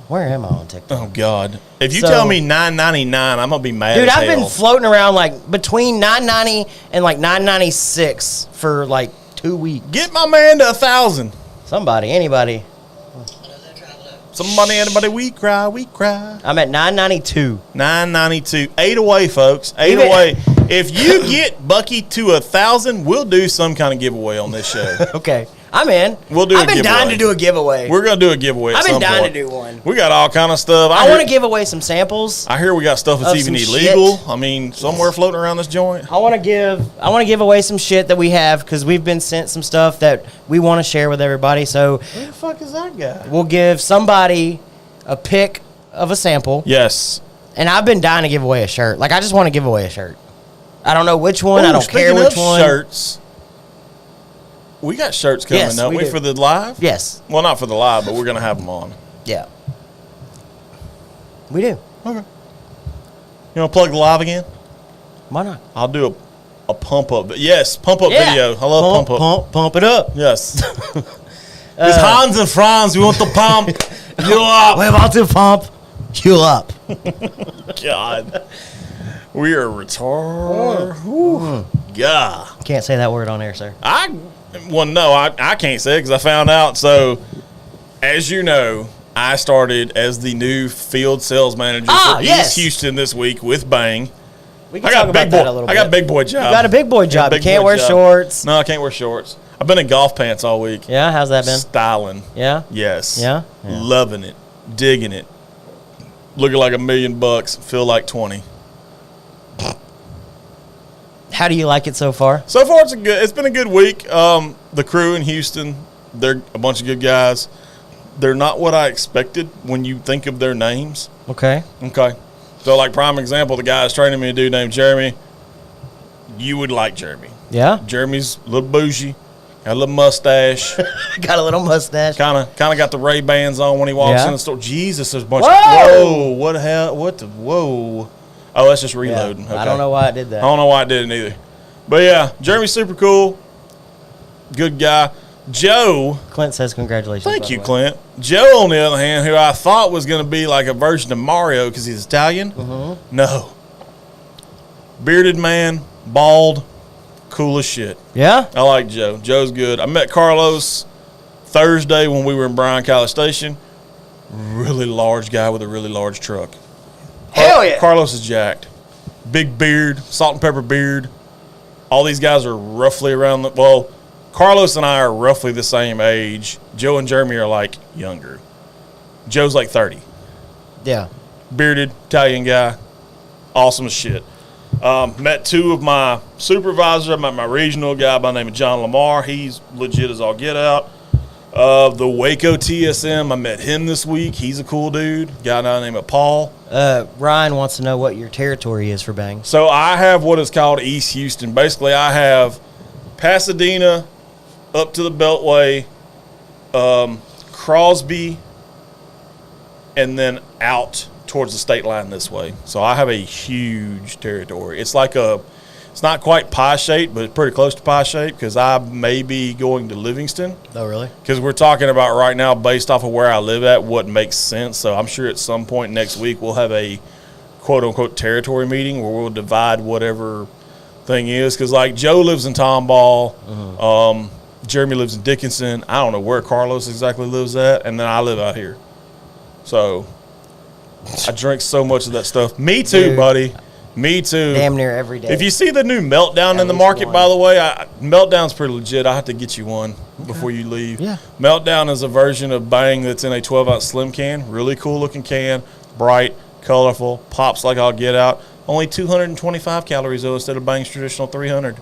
Where am I on TikTok? Oh God! If you So- tell me $9.99, I'm gonna be mad. Dude, as I've been hell. floating around like between $9.90 and like $9.96 for like 2 weeks. Get my man to 1,000. Somebody, anybody. Somebody, anybody, we cry, we cry. I'm at $9.92. $9.92. 8 away, folks. 8 Even- away. If you get Bucky to 1,000, we'll do some kind of giveaway on this show. Okay, I'm in. We'll do a I've been giveaway. dying to do a giveaway. We're gonna do a giveaway. At I've been some dying point. to do one. We got all kind of stuff. I want to give away some samples. I hear we got stuff that's of even some illegal. shit. I mean, somewhere floating around this joint. I want to give away some shit that we have because we've been sent some stuff that we want to share with everybody. So Who the fuck is that guy? we'll give somebody a pic of a sample. Yes. And I've been dying to give away a shirt. Like I just want to give away a shirt. I don't know which one. I Ooh, don't care speaking which of one. Shirts. We got shirts coming, Yes, don't we we, do. for the live? Yes. Well, not for the live, but we're gonna have them on. Yeah. We do. Okay. You want to plug the live again? Why not? I'll do a pump up. Yes, pump up video. I love pump up. Pump it up. Yes. It's Hans and Franz. We want to pump you up. We're about to pump you up. God. We are retarded. God. Can't say that word on air, sir. I can't say it because I found out. So, as you know, I started as the new field sales manager for yes. East Houston this week with Bang. We can talk about that a little bit. I got big boy job. You got a big boy job. You can't wear shorts. No, I can't wear shorts. I've been in golf pants all week. Yeah, how's that been? Styling. Yeah? Yes. Yeah? Loving it. Digging it. Looking like $1 million. Feel like 20. How do you like it so far? So far, it's been a good week. The crew in Houston, they're a bunch of good guys. They're not what I expected when you think of their names. Okay. Okay. So, like, prime example, the guy that's training me, a dude named Jeremy. You would like Jeremy. Yeah? Jeremy's a little bougie, got a little mustache, Got a little mustache. kind of got the Ray-Bans on when he walks Yeah. in the store. Jesus, there's a bunch Whoa! Whoa, what the hell? What the, whoa. Oh, that's just reloading. Yeah. Okay. I don't know why I did I that. don't know why I did it either. But, yeah, Jeremy's super cool. Good guy. Joe. Clint says congratulations. Thank by you, the way. Clint. Joe, on the other hand, who I thought was going to be like a version of Mario because he's Italian. Mm-hmm. No. Bearded man, bald, cool as shit. Yeah? I like Joe. Joe's good. I met Carlos Thursday when we were in Bryan College Station. Really large guy with a really large truck. Hell yeah. Carlos is jacked. Big beard, salt and pepper beard. All these guys are roughly around the, well, Carlos and I are roughly the same age. Joe and Jeremy are like younger. Joe's like 30. Yeah. Bearded, Italian guy. Awesome as shit. Met two of my supervisors. I met my regional guy by the name of John Lamar. He's legit as all get out. The Waco TSM, I met him this week. He's a cool dude. Guy by the name of Paul. Ryan wants to know what your territory is for Bang. So I have what is called East Houston. Basically, I have Pasadena up to the Beltway, Crosby, and then out towards the state line this way. So I have a huge territory. It's like it's not quite pie shaped, but it's pretty close to pie shaped because I may be going to Livingston. Oh, really? Because we're talking about right now, based off of where I live at, what makes sense. So I'm sure at some point next week we'll have a quote-unquote territory meeting where we'll divide whatever thing is. Because, like, Joe lives in Tomball. Mm-hmm. Jeremy lives in Dickinson. I don't know where Carlos exactly lives at. And then I live out here. So I drink so much of that stuff. Me too, Dude. buddy. Me too. Damn near every day. If you see the new Meltdown in the least market, one. by the way, Meltdown's pretty legit. I have to get you one before you leave. Yeah. Meltdown is a version of Bang that's in a 12-ounce slim can. Really cool looking can. Bright, colorful, pops like I'll get out. Only 225 calories, though, instead of Bang's traditional 300.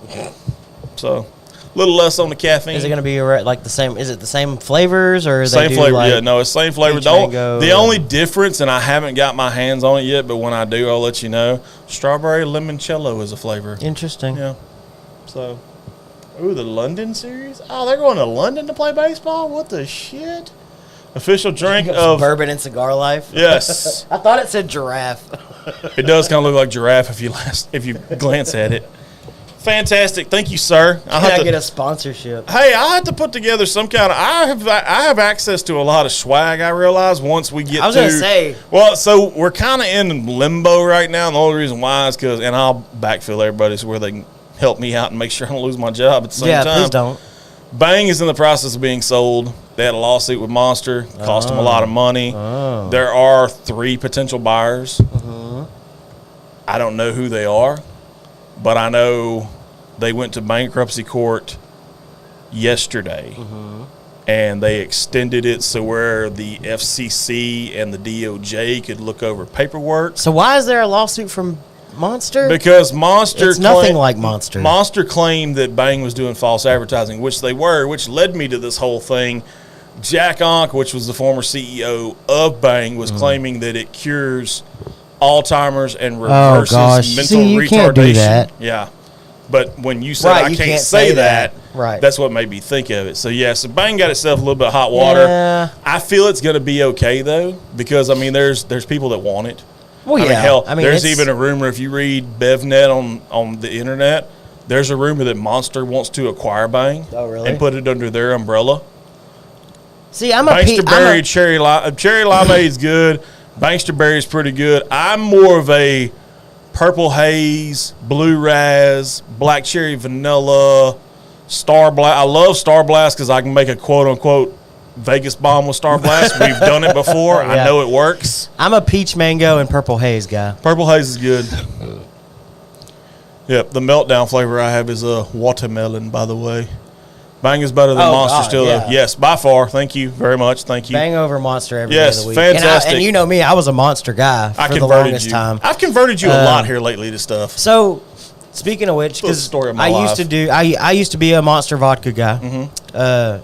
So, a little less on the caffeine. Is it going to be like the same? Is it the same flavors or same they do flavor? like Yeah, no, it's same flavor. The only difference, and I haven't got my hands on it yet, but when I do, I'll let you know. Strawberry limoncello is a flavor. Interesting. Yeah. So, ooh, the London series. Oh, they're going to London to play baseball. What the shit? Official drink of bourbon and cigar life. Yes. I thought it said giraffe. It does kind of look like giraffe if you glance at it. Fantastic, thank you, sir. I get a sponsorship. Hey, I have to put together some kind of. I have access to a lot of swag. I realize once we get. I was gonna say. Well, so we're kind of in limbo right now, and the only reason why is because, and I'll backfill everybody so where they can help me out and make sure I don't lose my job at the same time. Yeah, please don't. Bang is in the process of being sold. They had a lawsuit with Monster, cost them a lot of money. Oh. There are 3 potential buyers. I don't know who they are, but I know they went to bankruptcy court yesterday, and they extended it so where the FCC and the DOJ could look over paperwork. So why is there a lawsuit from Monster? Because Monster... It's nothing like Monster. Monster claimed that Bang was doing false advertising, which they were, which led me to this whole thing. Jack Onk, which was the former CEO of Bang, was claiming that it cures Alzheimer's and reverses mental retardation. Can't do that. Yeah. But when you said I can't say that, right. That's what made me think of it. So, yeah, so Bang got itself a little bit of hot water. Yeah. I feel it's going to be okay, though, because, I mean, there's people that want it. Well, I mean, hell, I mean, there's even a rumor, if you read BevNet on the internet, there's a rumor that Monster wants to acquire Bang. Oh, really? And put it under their umbrella. See, I'm Bankster Berry cherry limeade's good. Bankster Berry's pretty good. I'm more of a purple haze, blue raz, black cherry vanilla, Star Blast. I love Star Blast because I can make a quote unquote Vegas bomb with Star Blast. We've done it before. I know it works. I'm a peach mango and purple haze guy. Purple haze is good. Yep, the meltdown flavor I have is a watermelon, by the way. Bang is better than Monster still, though. Yes, by far. Thank you very much. Thank you. Bang over Monster every day of the week. Fantastic. And you know me, I was a Monster guy for the longest time. I've converted you a lot here lately to stuff. So, speaking of which, because I used to be a Monster vodka guy. And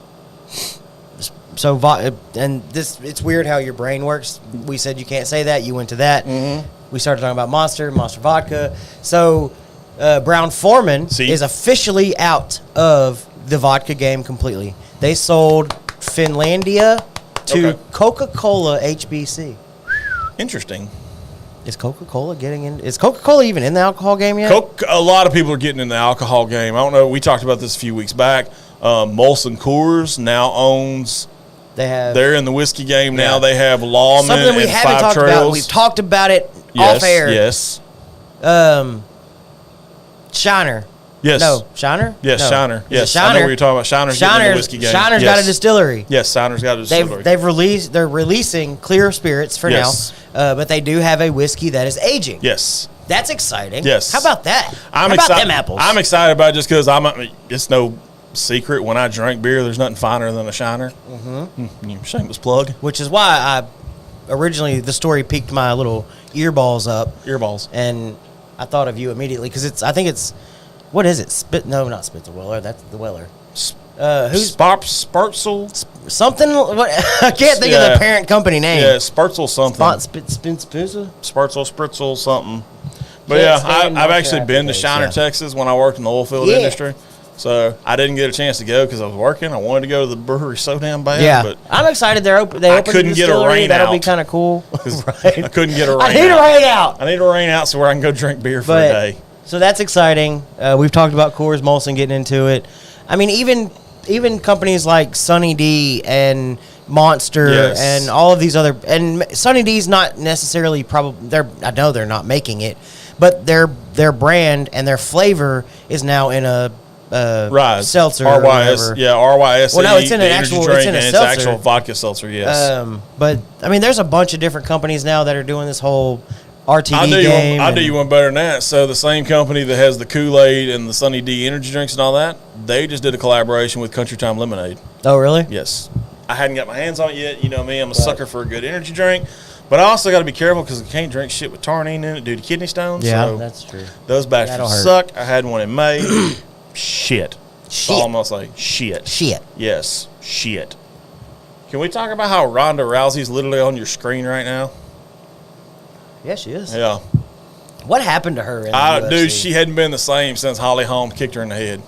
it's weird how your brain works. We said you can't say that. You went to that. We started talking about Monster vodka. So, Brown-Forman is officially out of the vodka game completely. They sold Finlandia to Coca-Cola HBC. Interesting. Is Coca-Cola getting in? Is Coca-Cola even in the alcohol game yet? A lot of people are getting in the alcohol game. I don't know. We talked about this a few weeks back. Molson Coors now owns. They're in the whiskey game now. They have Lawman something we and haven't Five talked Trails. about. We've talked about it off air. Yes. Shiner. Yes. No, Shiner? Yes, no. Shiner. Yes, Shiner? I know what you're talking about. Shiner's getting in the whiskey game. Shiner's got a distillery. Yes, Shiner's got a distillery. They're releasing clear spirits for now, but they do have a whiskey that is aging. Yes. That's exciting. Yes. How about that? How about them apples? I'm excited about it just because it's no secret when I drink beer, there's nothing finer than a Shiner. Shameless plug. Which is why originally the story piqued my little earballs up. Earballs. And I thought of you immediately because I think it's, what is it? No, not Spitzer-Weller. That's the Weller. Who's Spartzel? Something. What, I can't think of the parent company name. Yeah, Spartzel something. Spartzel, Spritzel something. But I've actually been to Shiner, Texas when I worked in the oil field industry. So I didn't get a chance to go because I was working. I wanted to go to the brewery so damn bad. Yeah, but I'm excited. They opened the distillery. That'll be kind of cool. Right? I couldn't get a rain out. I need a rain out. I need a rain out so where I can go drink beer for a day. So that's exciting. We've talked about Coors, Molson getting into it. I mean, even companies like Sunny D and Monster and all of these other, and Sunny D's not necessarily I know they're not making it, but their brand and their flavor is now in a Rise seltzer. RYS, RYS. Well, no, it's in an actual. It's in a seltzer. It's actual vodka seltzer. Yes. But I mean, there's a bunch of different companies now that are doing this whole RTD game. I'll do you one better than that. So the same company that has the Kool-Aid and the Sunny D energy drinks and all that, they just did a collaboration with Country Time Lemonade. Oh, really? Yes. I hadn't got my hands on it yet. You know me, I'm a sucker for a good energy drink. But I also got to be careful because I can't drink shit with taurine in it due to kidney stones. Yeah, so that's true. Those bastards suck. I had one in May. Shit. That's all I'm going to say. Shit. Yes. Shit. Can we talk about how Ronda Rousey's literally on your screen right now? Yeah, she is. Yeah. What happened to her in the UFC? Dude, she hadn't been the same since Holly Holm kicked her in the head.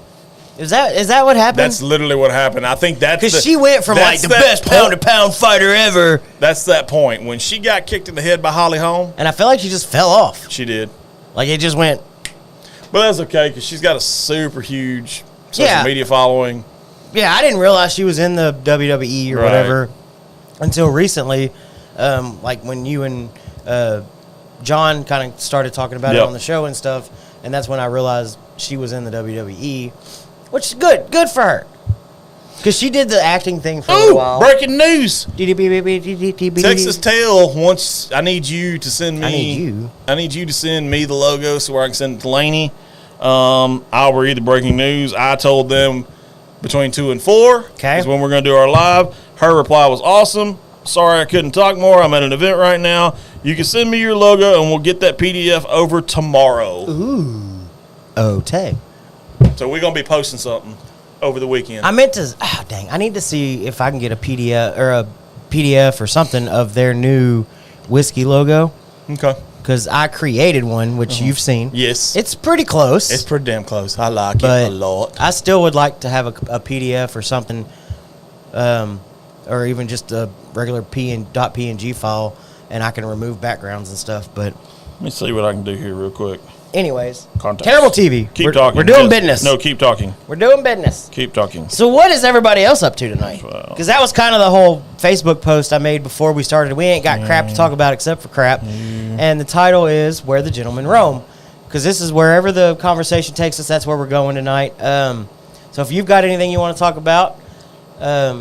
Is that what happened? That's literally what happened. I think that's because she went from like the best pound-to-pound fighter ever. That's that point. When she got kicked in the head by Holly Holm. And I feel like she just fell off. She did. Like it just went. But that's okay because she's got a super huge social media following. Yeah, I didn't realize she was in the WWE or whatever until recently. Like when you and John kind of started talking about it on the show and stuff. And that's when I realized she was in the WWE. Which is good for her. Because she did the acting thing for a while. Breaking news. Texas Tail wants, I need you to send me. I need you to send me the logo so I can send it to Laney. I'll read the breaking news. I told them between 2 and 4 is when we're going to do our live. Her reply was awesome. Sorry I couldn't talk more. I'm at an event right now. You can send me your logo and we'll get that PDF over tomorrow. Ooh. Okay. So we're going to be posting something over the weekend. I meant to, I need to see if I can get a PDF or something of their new whiskey logo. Okay. Because I created one, which you've seen. Yes. It's pretty close. It's pretty damn close. I like it a lot. I still would like to have a PDF or something, or even just a regular .png file, and I can remove backgrounds and stuff. But let me see what I can do here real quick. Anyways, Contacts. Terrible TV. Keep talking. We're doing business. No, keep talking. We're doing business. Keep talking. So what is everybody else up to tonight? Because that was kind of the whole Facebook post I made before we started. We ain't got crap to talk about except for crap. And the title is Where the Gentlemen Roam. Because this is wherever the conversation takes us, that's where we're going tonight. So if you've got anything you want to talk about,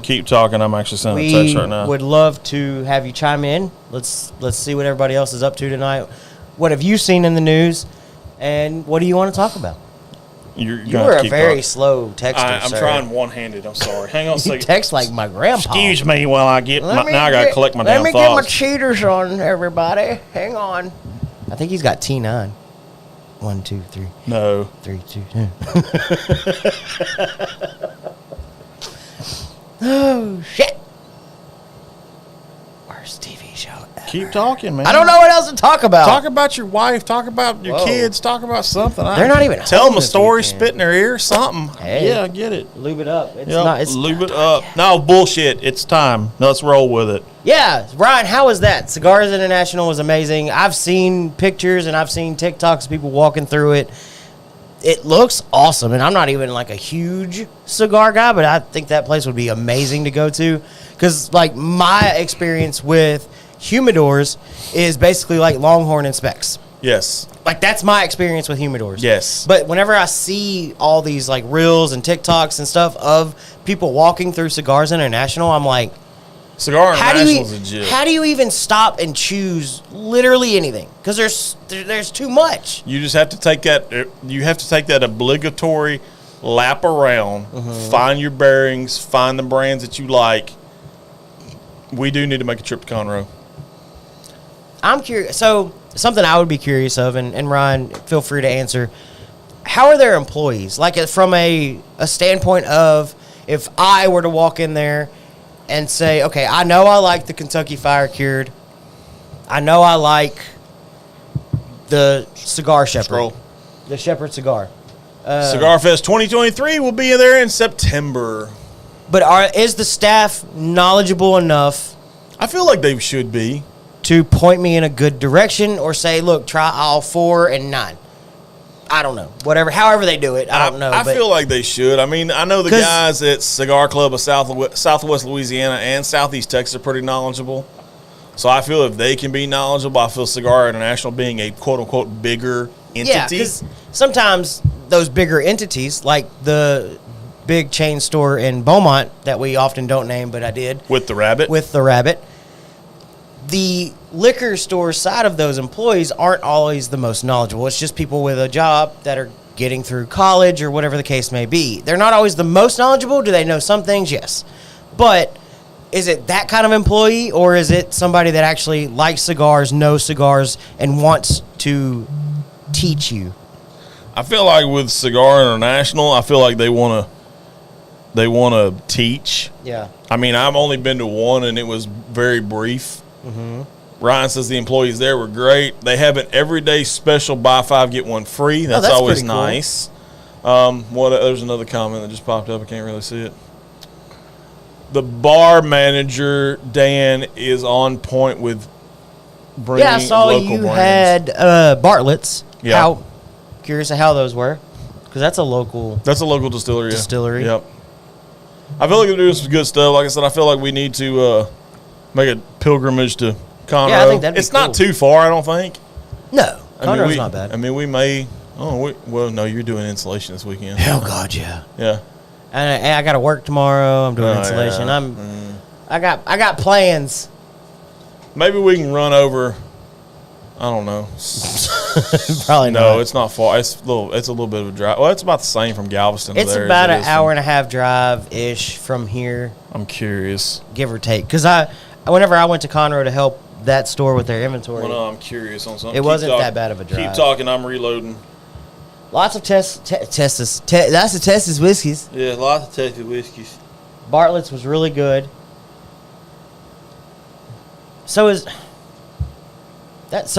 keep talking. I'm actually sending a text right now. We would love to have you chime in. Let's see what everybody else is up to tonight. What have you seen in the news? And what do you want to talk about? You're a very slow texter, I'm trying one-handed. I'm sorry. Hang on a second. You text like my grandpa. Excuse me while I get now I got to collect my damn thoughts. Let me get my cheaters on, everybody. Hang on. I think he's got T9. 1, 2, 3. No. 3, 2, 2. Oh, shit. Worst TV show ever. Keep talking, man. I don't know what else to talk about. Talk about your wife. Talk about your kids. Talk about something. They're not even tell them a story. Spit in their ear. Something. Hey, yeah, I get it. Lube it up. Lube it up. No bullshit. It's time. Let's roll with it. Yeah, Ryan. How was that? Cigars International was amazing. I've seen pictures and I've seen TikToks of people walking through it. It looks awesome, and I'm not even like a huge cigar guy, but I think that place would be amazing to go to because, like, my experience with humidors is basically like Longhorn and Specs. Yes. Like, that's my experience with humidors. Yes. But whenever I see all these, like, reels and TikToks and stuff of people walking through Cigars International, I'm like, Cigar International is legit. How do you even stop and choose literally anything? Because there's too much. You just have to take that. You have to take that obligatory lap around, find your bearings, find the brands that you like. We do need to make a trip to Conroe. I'm curious. So something I would be curious of, and Ryan, feel free to answer. How are their employees? Like from a standpoint of if I were to walk in there and say, okay, I know I like the Kentucky Fire Cured. I know I like the Cigar Shepherd. Stroll. The Shepherd Cigar. Cigar Fest 2023 will be there in September. But is the staff knowledgeable enough? I feel like they should be. To point me in a good direction or say, look, try all 4 and 9. I don't know. Whatever, however they do it, I don't know. I feel like they should. I mean, I know the guys at Cigar Club of Southwest Louisiana and Southeast Texas are pretty knowledgeable. So I feel if they can be knowledgeable, I feel Cigar International being a quote-unquote bigger entity. Yeah, because sometimes those bigger entities, like the big chain store in Beaumont that we often don't name, but I did. With the Rabbit. The liquor store side of those employees aren't always the most knowledgeable. It's just people with a job that are getting through college or whatever the case may be. They're not always the most knowledgeable. Do they know some things? Yes. But is it that kind of employee, or is it somebody that actually likes cigars, knows cigars, and wants to teach you? I feel like with Cigar International, I feel like they want to teach. Yeah. I mean, I've only been to one, and it was very brief. Mm-hmm. Ryan says the employees there were great. They have an everyday special buy 5 get 1 free. That's always nice. Cool. There's another comment that just popped up. I can't really see it. The bar manager Dan is on point with bringing I saw local you brands. had Bartlett's. Yeah. Curious of how those were, because that's a local distillery. Distillery. Yep. I feel like they're doing some good stuff. Like I said, I feel like we need to make a pilgrimage to Conroe. Yeah, I think that'd be it's not too far, I don't think. No, Conroe's not bad. I mean, we may. No, you're doing insulation this weekend. Hell, God, yeah. Yeah. And I got to work tomorrow. I'm doing insulation. Yeah. I got plans. Maybe we can run over. I don't know. Probably not. No, it's not far. It's a little bit of a drive. Well, it's about the same from Galveston to It's there. about an hour and a half drive ish from here. I'm curious. Give or take, because whenever I went to Conroe to help that store with their inventory, Well, no, I'm curious on something. it wasn't that bad of a drive. Keep talking. I'm reloading. Lots of Texas. That's the Texas whiskeys. Yeah, lots of Texas whiskeys. Bartlett's was really good. So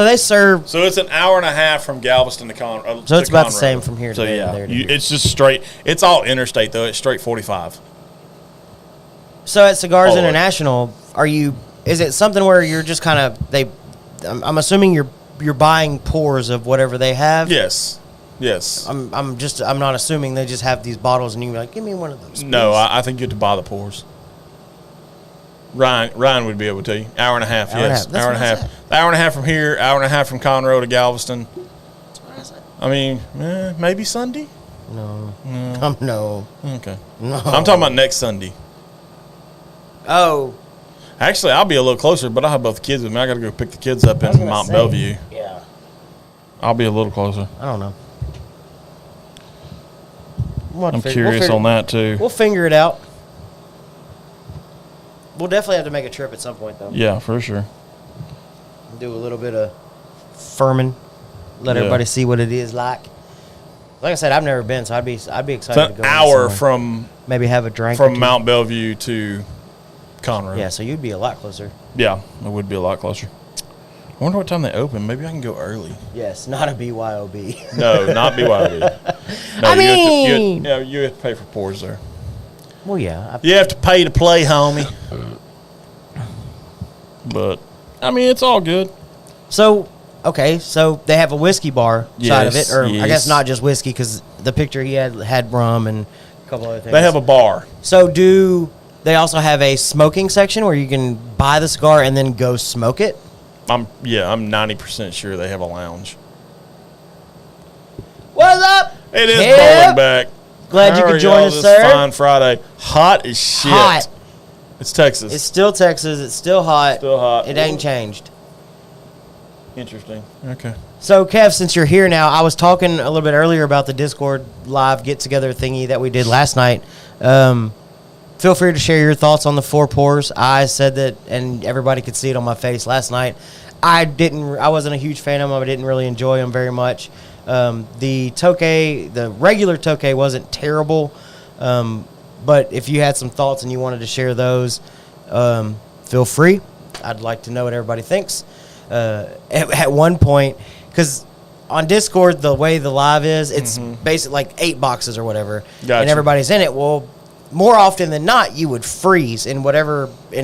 they serve. So it's an hour and a half from Galveston to Conroe. So it's about the same from here to so there. Yeah, to there to here. it's just straight. It's all interstate though. It's straight 45. So at Cigars All the way. International, is it something where you're just kind of I'm assuming you're buying pours of whatever they have? Yes. I'm not assuming they just have these bottles and you can be like, give me one of those. No, please." I think you have to buy the pours. Ryan would be able to tell you. Hour and a half, yes. That's Hour and a what I half. Hour and a half from here, hour and a half from Conroe to Galveston. That's what I said. I mean, maybe Sunday? No. No. No. Okay. No. I'm talking about next Sunday. Oh. Actually, I'll be a little closer, but I'll have both the kids with me. I got to go pick the kids up in Mount Bellevue. Yeah. I'll be a little closer. I don't know. I'm curious on that, too. We'll figure it out. We'll definitely have to make a trip at some point, though. Yeah, for sure. Do a little bit of Furman. Let everybody see what it is like. Like I said, I've never been, so I'd be excited It's to go. an hour from maybe have a drink from Mount Bellevue to Conroe. Yeah, so you'd be a lot closer. Yeah, it would be a lot closer. I wonder what time they open. Maybe I can go early. Yes, not a BYOB. No, not BYOB. No, you have to pay for pours there. Well, yeah. You have to pay to play, homie. But, I mean, it's all good. So they have a whiskey bar side of it, or I guess not just whiskey, because the picture he had rum and a couple other things. They have a bar. So do they also have a smoking section where you can buy the cigar and then go smoke it? I'm 90% sure they have a lounge. What's up? It is Yep. Bowling back. Glad you How could are join y'all us, this sir. Fine Friday. Hot as shit. Hot. It's Texas. It's still Texas. It's still hot. Still hot. It ain't changed. Interesting. Okay. So, Kev, since you're here now, I was talking a little bit earlier about the Discord live get-together thingy that we did last night. Feel free to share your thoughts on the 4 pours. I said that, and everybody could see it on my face last night. I wasn't a huge fan of them. I didn't really enjoy them very much. The regular Tokay wasn't terrible. But if you had some thoughts and you wanted to share those, feel free. I'd like to know what everybody thinks. At one point, because on Discord, the way the live is, it's basically like 8 boxes or whatever, Gotcha. and everybody's in it. Well, more often than not, you would freeze in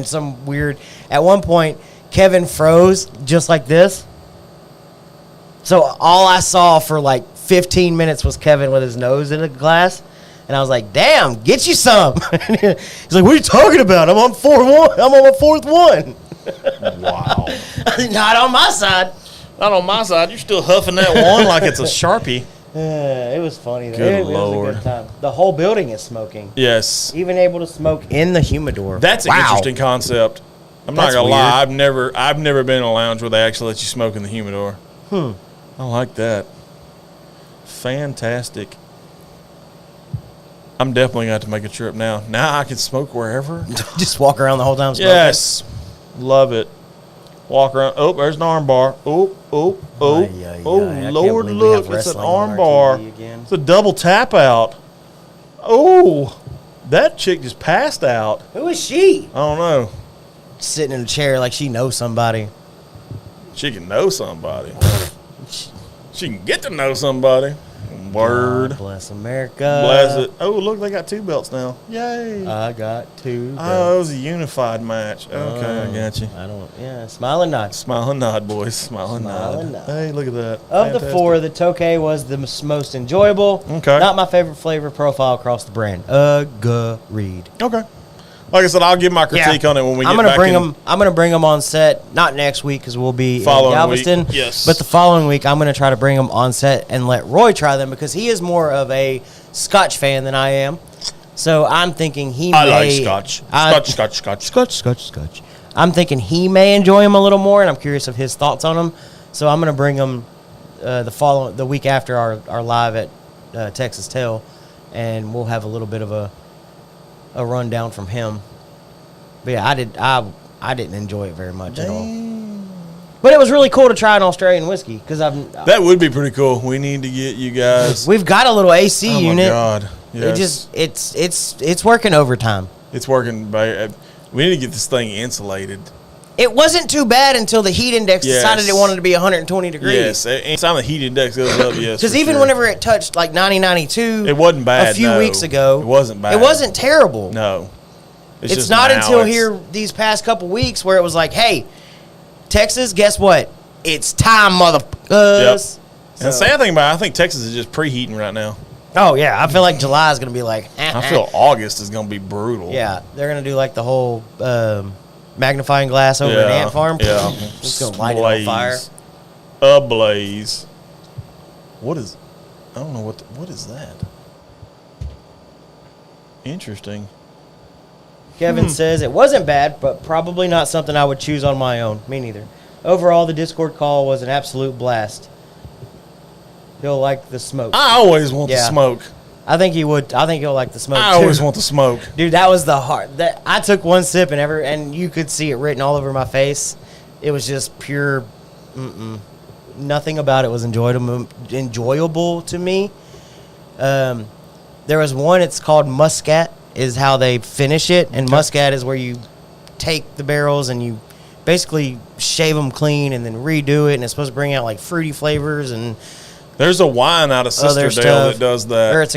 some weird. At one point, Kevin froze just like this. So all I saw for like 15 minutes was Kevin with his nose in a glass. And I was like, damn, get you some. He's like, what are you talking about? I'm on 4-1. I'm on my 4th one. Wow. Not on my side. Not on my side. You're still huffing that one like it's a Sharpie. It was funny. Though. Good It Lord. was a good time. The whole building is smoking. Yes. Even able to smoke in the humidor. That's an interesting concept. I'm not That's gonna lie. weird. I've never been in a lounge where they actually let you smoke in the humidor. I like that. Fantastic. I'm definitely going to have to make a trip now. Now I can smoke wherever. Just walk around the whole time smoking. Yes. Love it. Walk around. Oh, there's an arm bar. Oh, Lord, look. It's an arm bar. It's a double tap out. Oh, that chick just passed out. Who is she? I don't know. Sitting in a chair like she knows somebody. She can know somebody. She can get to know somebody. Word. God bless America. Bless it. Oh, look, they got 2 belts now. Yay. I got 2 belts. Oh, it was a unified match. Okay, I got you. Smile and nod. Smile and nod, boys. Smile and nod. Hey, look at that. Of the 4, the Tokay was the most enjoyable. Okay. Not my favorite flavor profile across the brand. Agreed. Okay. Like I said, I'll give my critique on it when we get back in. I'm gonna bring them on set, not next week because we'll be in Galveston. Galveston. Yes. But the following week, I'm gonna try to bring them on set and let Roy try them because he is more of a Scotch fan than I am. So I'm thinking I like Scotch. Scotch. I'm thinking he may enjoy them a little more, and I'm curious of his thoughts on them. So I'm gonna bring them the week after our live at Texas Tail, and we'll have a little bit of a rundown from him. But yeah, I didn't enjoy it very much at all. But it was really cool to try an Australian whiskey because that would be pretty cool. We need to get you guys. We've got a little AC unit. Oh my God! Yes. It's working overtime. It's working. We need to get this thing insulated. It wasn't too bad until the heat index decided it wanted to be 120 degrees. Yes, anytime the heat index goes up, yes. Because even whenever it touched like 92, it wasn't bad. A few weeks ago, it wasn't bad. It wasn't terrible. No, it's not until here these past couple weeks where it was like, hey, Texas, guess what? It's time, motherfuckers. Yep. So. And the sad thing about it, I think Texas is just preheating right now. Oh yeah, I feel like July is going to be like. I feel August is going to be brutal. Yeah, they're going to do like the whole. Magnifying glass over an ant farm. Yeah. It's going to light it on fire. Ablaze. What is... I don't know what is that? Interesting. Kevin says, it wasn't bad, but probably not something I would choose on my own. Me neither. Overall, the Discord call was an absolute blast. He'll like the smoke. I always want the smoke. I think he would. I think he'll like the smoke. I always want the smoke, dude. That was the heart. That I took one sip and you could see it written all over my face. It was just pure. Nothing about it was enjoyable to me. There was one. It's called Muscat. Is how they finish it, and Muscat is where you take the barrels and you basically shave them clean and then redo it, and it's supposed to bring out like fruity flavors and. There's a wine out of Sister Dale that does that. Or it's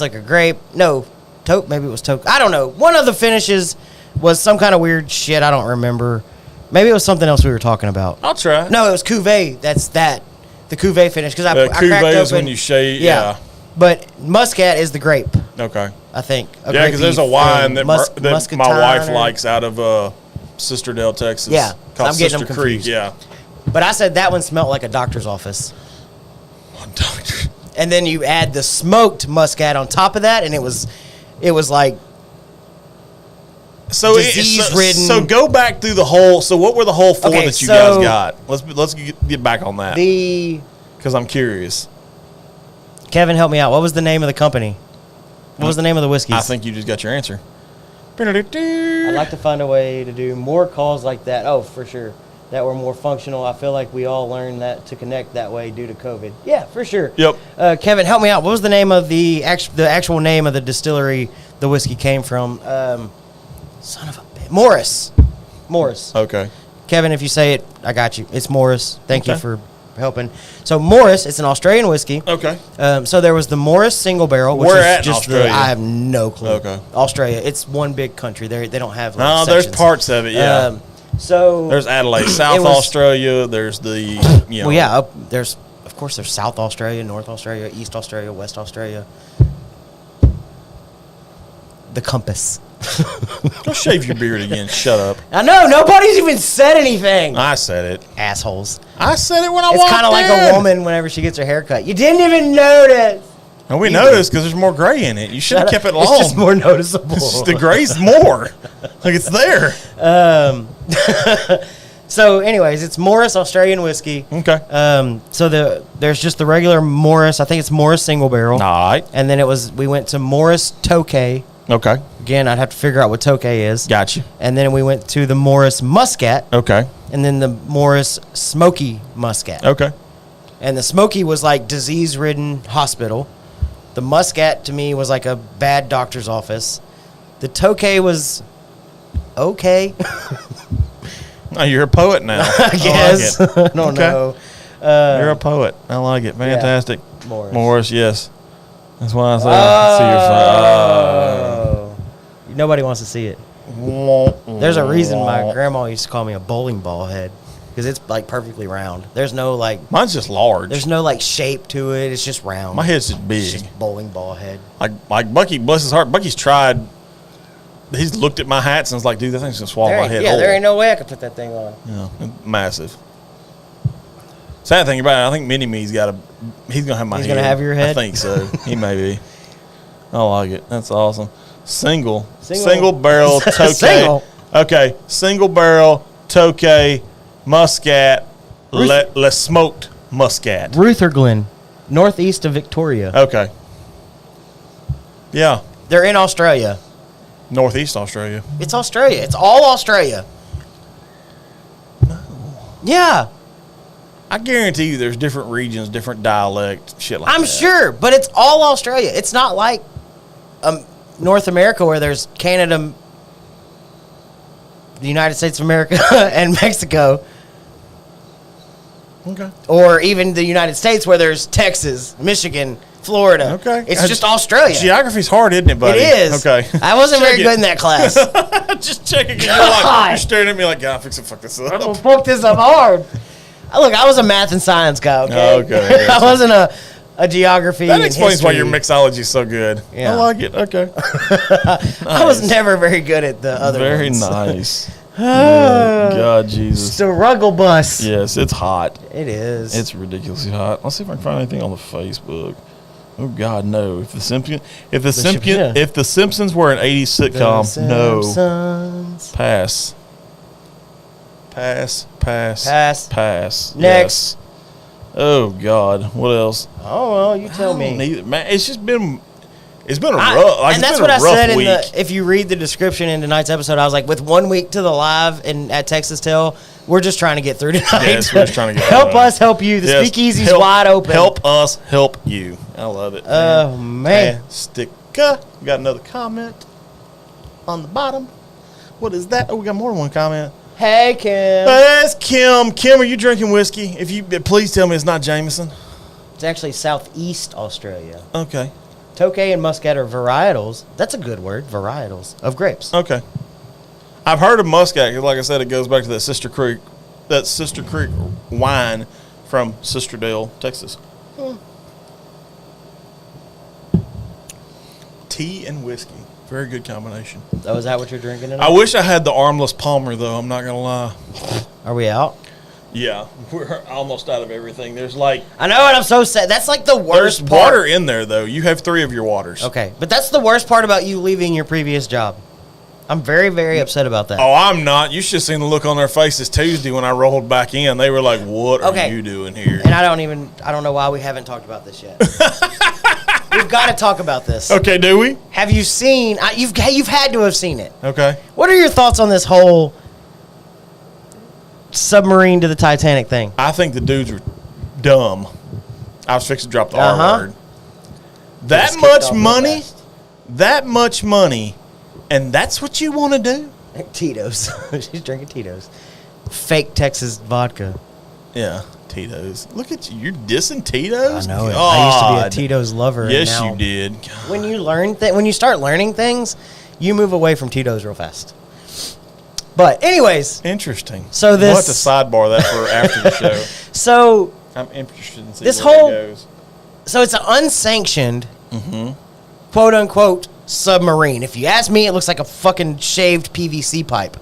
like a grape. No, taupe. Maybe it was taupe. I don't know. One of the finishes was some kind of weird shit. I don't remember. Maybe it was something else we were talking about. I'll try. No, it was cuvee. That's that. The cuvee finish. Because I cracked cuvee is open, when you shave. Yeah. But Muscat is the grape. Okay. I think. Yeah, because there's a wine that my wife likes out of Sister Dale, Texas. Yeah. Called I'm getting Sister them Creek. confused. Yeah. But I said that one smelled like a doctor's office. Doctor. And then you add the smoked Muscat on top of that, and it was like disease-ridden. So go back through the whole. So what were the whole 4 that you guys got? Let's get back on that. Because I'm curious. Kevin, help me out. What was the name of the company? What was the name of the whiskeys? I think you just got your answer. I'd like to find a way to do more calls like that. Oh, for sure. That were more functional. I feel like we all learned that to connect that way due to COVID. Yeah, for sure. Yep. Kevin, help me out. What was the name of the actual name of the distillery the whiskey came from? Son of a bitch. Morris. Okay. Kevin, if you say it, I got you. It's Morris. Thank you for helping. So Morris, it's an Australian whiskey. Okay. So there was the Morris single barrel. Which Where is at in just Australia? I have no clue. Okay. Australia. It's one big country. They don't have No, sections. there's parts of it, yeah. So there's Adelaide, South Australia. There's the well, yeah. There's of course there's South Australia, North Australia, East Australia, West Australia. The compass. Go shave your beard again. Shut up. I know nobody's even said anything. I said it. Assholes. I said it when I walked in. It's kind of like a woman whenever she gets her hair cut. You didn't even notice. And we noticed because there's more gray in it. You should have kept it long. It's just more noticeable. It's just the gray's more. Like it's there. So, anyways, it's Morris Australian whiskey. Okay. So there's just the regular Morris. I think it's Morris single barrel. All right. And then we went to Morris Tokay. Okay. Again, I'd have to figure out what Tokay is. Gotcha. And then we went to the Morris Muscat. Okay. And then the Morris Smoky Muscat. Okay. And the Smoky was like disease-ridden hospital. The Muscat to me was like a bad doctor's office. The Tokay was okay. Oh, you're a poet now. I guess. I don't know. You're a poet. I like it. Fantastic. Yeah. Morris, yes. That's why I say Nobody wants to see it. There's a reason my grandma used to call me a bowling ball head. Because it's like perfectly round. There's no like... Mine's just large. There's no like shape to it. It's just round. My head's just big. It's just bowling ball head. Like Bucky, bless his heart, Bucky's tried... He's looked at my hats and was like, dude, that thing's going to swallow my head. Yeah, there ain't no way I could put that thing on. Yeah, massive. Sad thing about it, I think Mini-Me's got he's going to have my head. He's going to have your head? I think so. He may be. I like it. That's awesome. Single barrel Tokay. Single? Okay, single barrel Tokay Muscat, le smoked Muscat. Rutherglen, northeast of Victoria. Okay. Yeah. They're in Australia. Northeast Australia. It's Australia. It's all Australia. No. Yeah. I guarantee you there's different regions, different dialect, shit like that. I'm sure, but it's all Australia. It's not like North America where there's Canada, the United States of America, and Mexico. Okay. Or even the United States where there's Texas, Michigan, Florida. Okay. It's just Australia. Geography's hard, isn't it, buddy? It is. Okay. I wasn't very good in that class. Just checking. You're staring at me like, God, fix it, fuck this up. I'm going to fuck this up hard. Look, I was a math and science guy, okay? Okay. I wasn't a geography That and explains why history. your mixology's so good. Yeah. I like it. Okay. I was never very good at the other Very ones. nice. Yeah, God, Jesus. Struggle bus. Yes, it's hot. It is. It's ridiculously hot. Let's see if I can find anything on the Facebook. Oh God, no! If the Simpsons were an '80s sitcom, no. Pass. Next. Yes. Oh God, what else? Oh well, you tell me. Neither, man, it's been a rough. And that's what I said in if you read the description in tonight's episode, I was like, with 1 week to the live at Texas Tail, we're just trying to get through tonight. Yes, we're just trying to get help us help you. The speakeasy's wide open. Help us help you. I love it. Oh man. Sticker. We got another comment on the bottom. What is that? Oh, we got more than one comment. Hey Kim. That's Kim. Kim, are you drinking whiskey? If you please tell me it's not Jameson. It's actually Southeast Australia. Okay. Tokay and Muscat are varietals. That's a good word. Varietals of grapes. Okay. I've heard of Muscat because, like I said, it goes back to that Sister Creek wine from Sisterdale, Texas. Tea and whiskey. Very good combination. Oh, is that what you're drinking tonight? I wish I had the armless Palmer, though. I'm not going to lie. Are we out? Yeah. We're almost out of everything. There's like... I know, and I'm so sad. That's like the worst There's part. water in there, though. You have 3 of your waters. Okay, but that's the worst part about you leaving your previous job. I'm very, very upset about that. Oh, I'm not. You should have seen the look on their faces Tuesday when I rolled back in. They were like, what are you doing here? And I don't know why we haven't talked about this yet. We've got to talk about this. Okay, do we? Have you seen, you've had to have seen it. Okay. What are your thoughts on this whole submarine to the Titanic thing? I think the dudes were dumb. I was fixing to drop the R word. That much money, and that's what you want to do? Tito's. She's drinking Tito's. Fake Texas vodka. Yeah, Tito's. Look at you. You're dissing Tito's? I know it. God. I used to be a Tito's lover. Yes, and now, you did. When you when you start learning things, you move away from Tito's real fast. But anyways. Interesting. So this... We'll have to sidebar that for after the show. So... I'm interested in seeing this where whole... that goes. So it's an unsanctioned, quote-unquote, submarine. If you ask me, it looks like a fucking shaved PVC pipe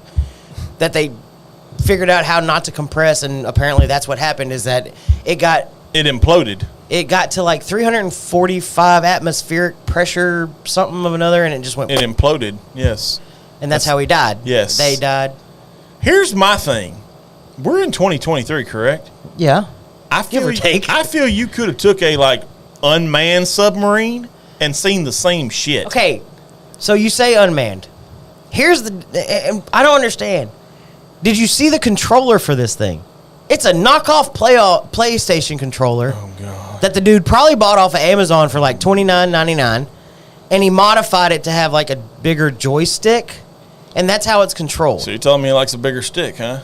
that they figured out how not to compress, and apparently that's what happened, is that it imploded. It got to like 345 atmospheric pressure, something of another, and it just went... It imploded, yes. And that's how he died. Yes. They died. Here's my thing. We're in 2023, correct? Yeah. Give or take. I feel you could have took a like unmanned submarine and seen the same shit. Okay, so you say unmanned. Here's the. I don't understand. Did you see the controller for this thing? It's a knockoff PlayStation controller. Oh god. That the dude probably bought off of Amazon for like $29.99, and he modified it to have like a bigger joystick, and that's how it's controlled. So you're telling me he likes a bigger stick, huh?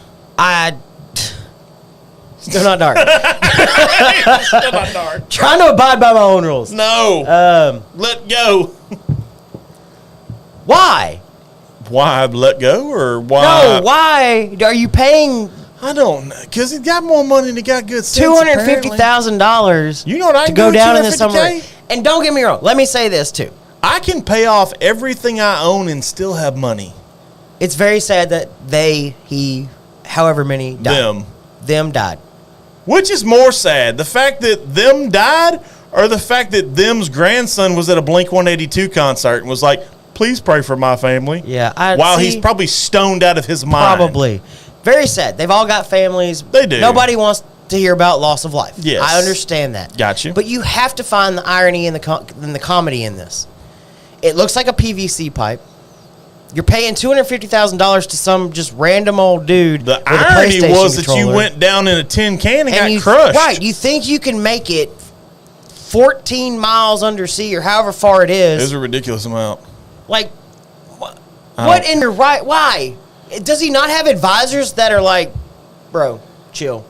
Still not dark. Still not dark. Trying to abide by my own rules. No. Let go. Why? Why let go or why? No, why are you paying? I don't know. Because he's got more money and he got good sense, $250,000. You know what I to can go do down in the summer. $250K? And don't get me wrong. Let me say this too. I can pay off everything I own and still have money. It's very sad that however many died. Them died. Which is more sad, the fact that them died or the fact that them's grandson was at a Blink-182 concert and was like, please pray for my family. Yeah. While he's probably stoned out of his mind. Probably. Very sad. They've all got families. They do. Nobody wants to hear about loss of life. Yes. I understand that. Gotcha. But you have to find the irony in the comedy in this. It looks like a PVC pipe. You're paying $250,000 to some just random old dude. The irony was that you went down in a tin can and got crushed. Right. You think you can make it 14 miles undersea or however far it is. It's a ridiculous amount. Like, what in your right? Why? Does he not have advisors that are like, bro, chill?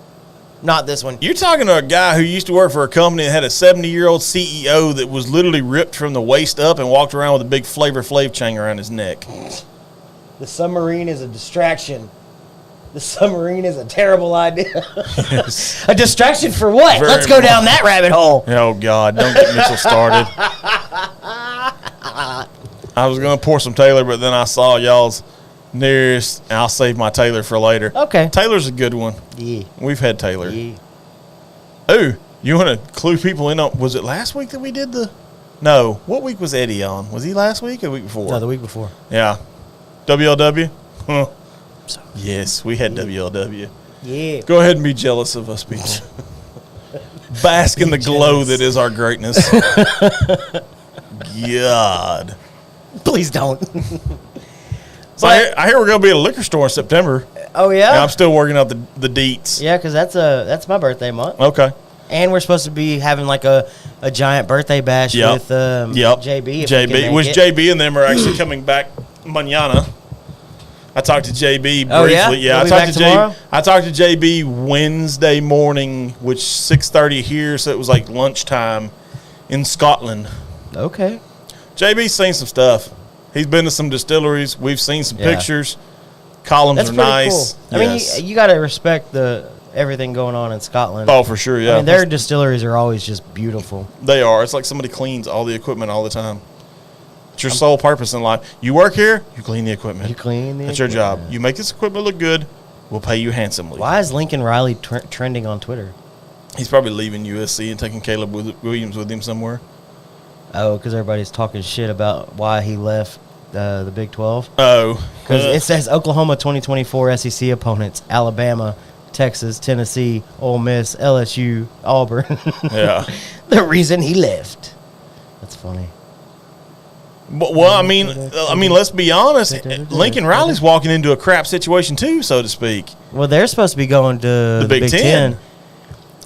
Not this one. You're talking to a guy who used to work for a company that had a 70-year-old CEO that was literally ripped from the waist up and walked around with a big Flavor Flav chain around his neck. The submarine is a distraction. The submarine is a terrible idea. Yes. A distraction for what? Very Let's go down that rabbit hole. Oh, God. Don't get Mitchell started. I was going to pour some Taylor, but then I saw y'all's nearest, and I'll save my Taylor for later. Okay. Taylor's a good one. Yeah. We've had Taylor. Yeah. Ooh, you want to clue people in on, was it last week that we did no, what week was Eddie on? Was he last week or the week before? No, the week before. Yeah. WLW? Huh. So, Yes, we had WLW. yeah. Go ahead and be jealous of us people. Bask in the glow that is our greatness. God. Please don't. So I hear we're going to be at a liquor store in September. Oh, yeah? And I'm still working out the deets. Yeah, because that's my birthday month. Okay. And we're supposed to be having like a giant birthday bash with JB. JB and them are actually coming back mañana. I talked to JB briefly. Oh, yeah? Yeah, I talked to JB Wednesday morning, which 6:30 here, so it was like lunchtime in Scotland. Okay. JB's seen some stuff. He's been to some distilleries. We've seen some pictures. Columns That's are pretty nice. Cool. Yes. I mean, you got to respect everything going on in Scotland. Oh, for sure, yeah. I mean, their distilleries are always just beautiful. They are. It's like somebody cleans all the equipment all the time. It's your sole purpose in life. You work here, you clean the equipment. That's your job. You make this equipment look good, we'll pay you handsomely. Why is Lincoln Riley trending on Twitter? He's probably leaving USC and taking Caleb Williams with him somewhere. Oh, because everybody's talking shit about why he left the Big 12. Oh. Because it says Oklahoma 2024 SEC opponents, Alabama, Texas, Tennessee, Ole Miss, LSU, Auburn. Yeah. The reason he left. That's funny. Well, I mean, let's be honest. Lincoln Riley's walking into a crap situation too, so to speak. Well, they're supposed to be going to the Big Ten.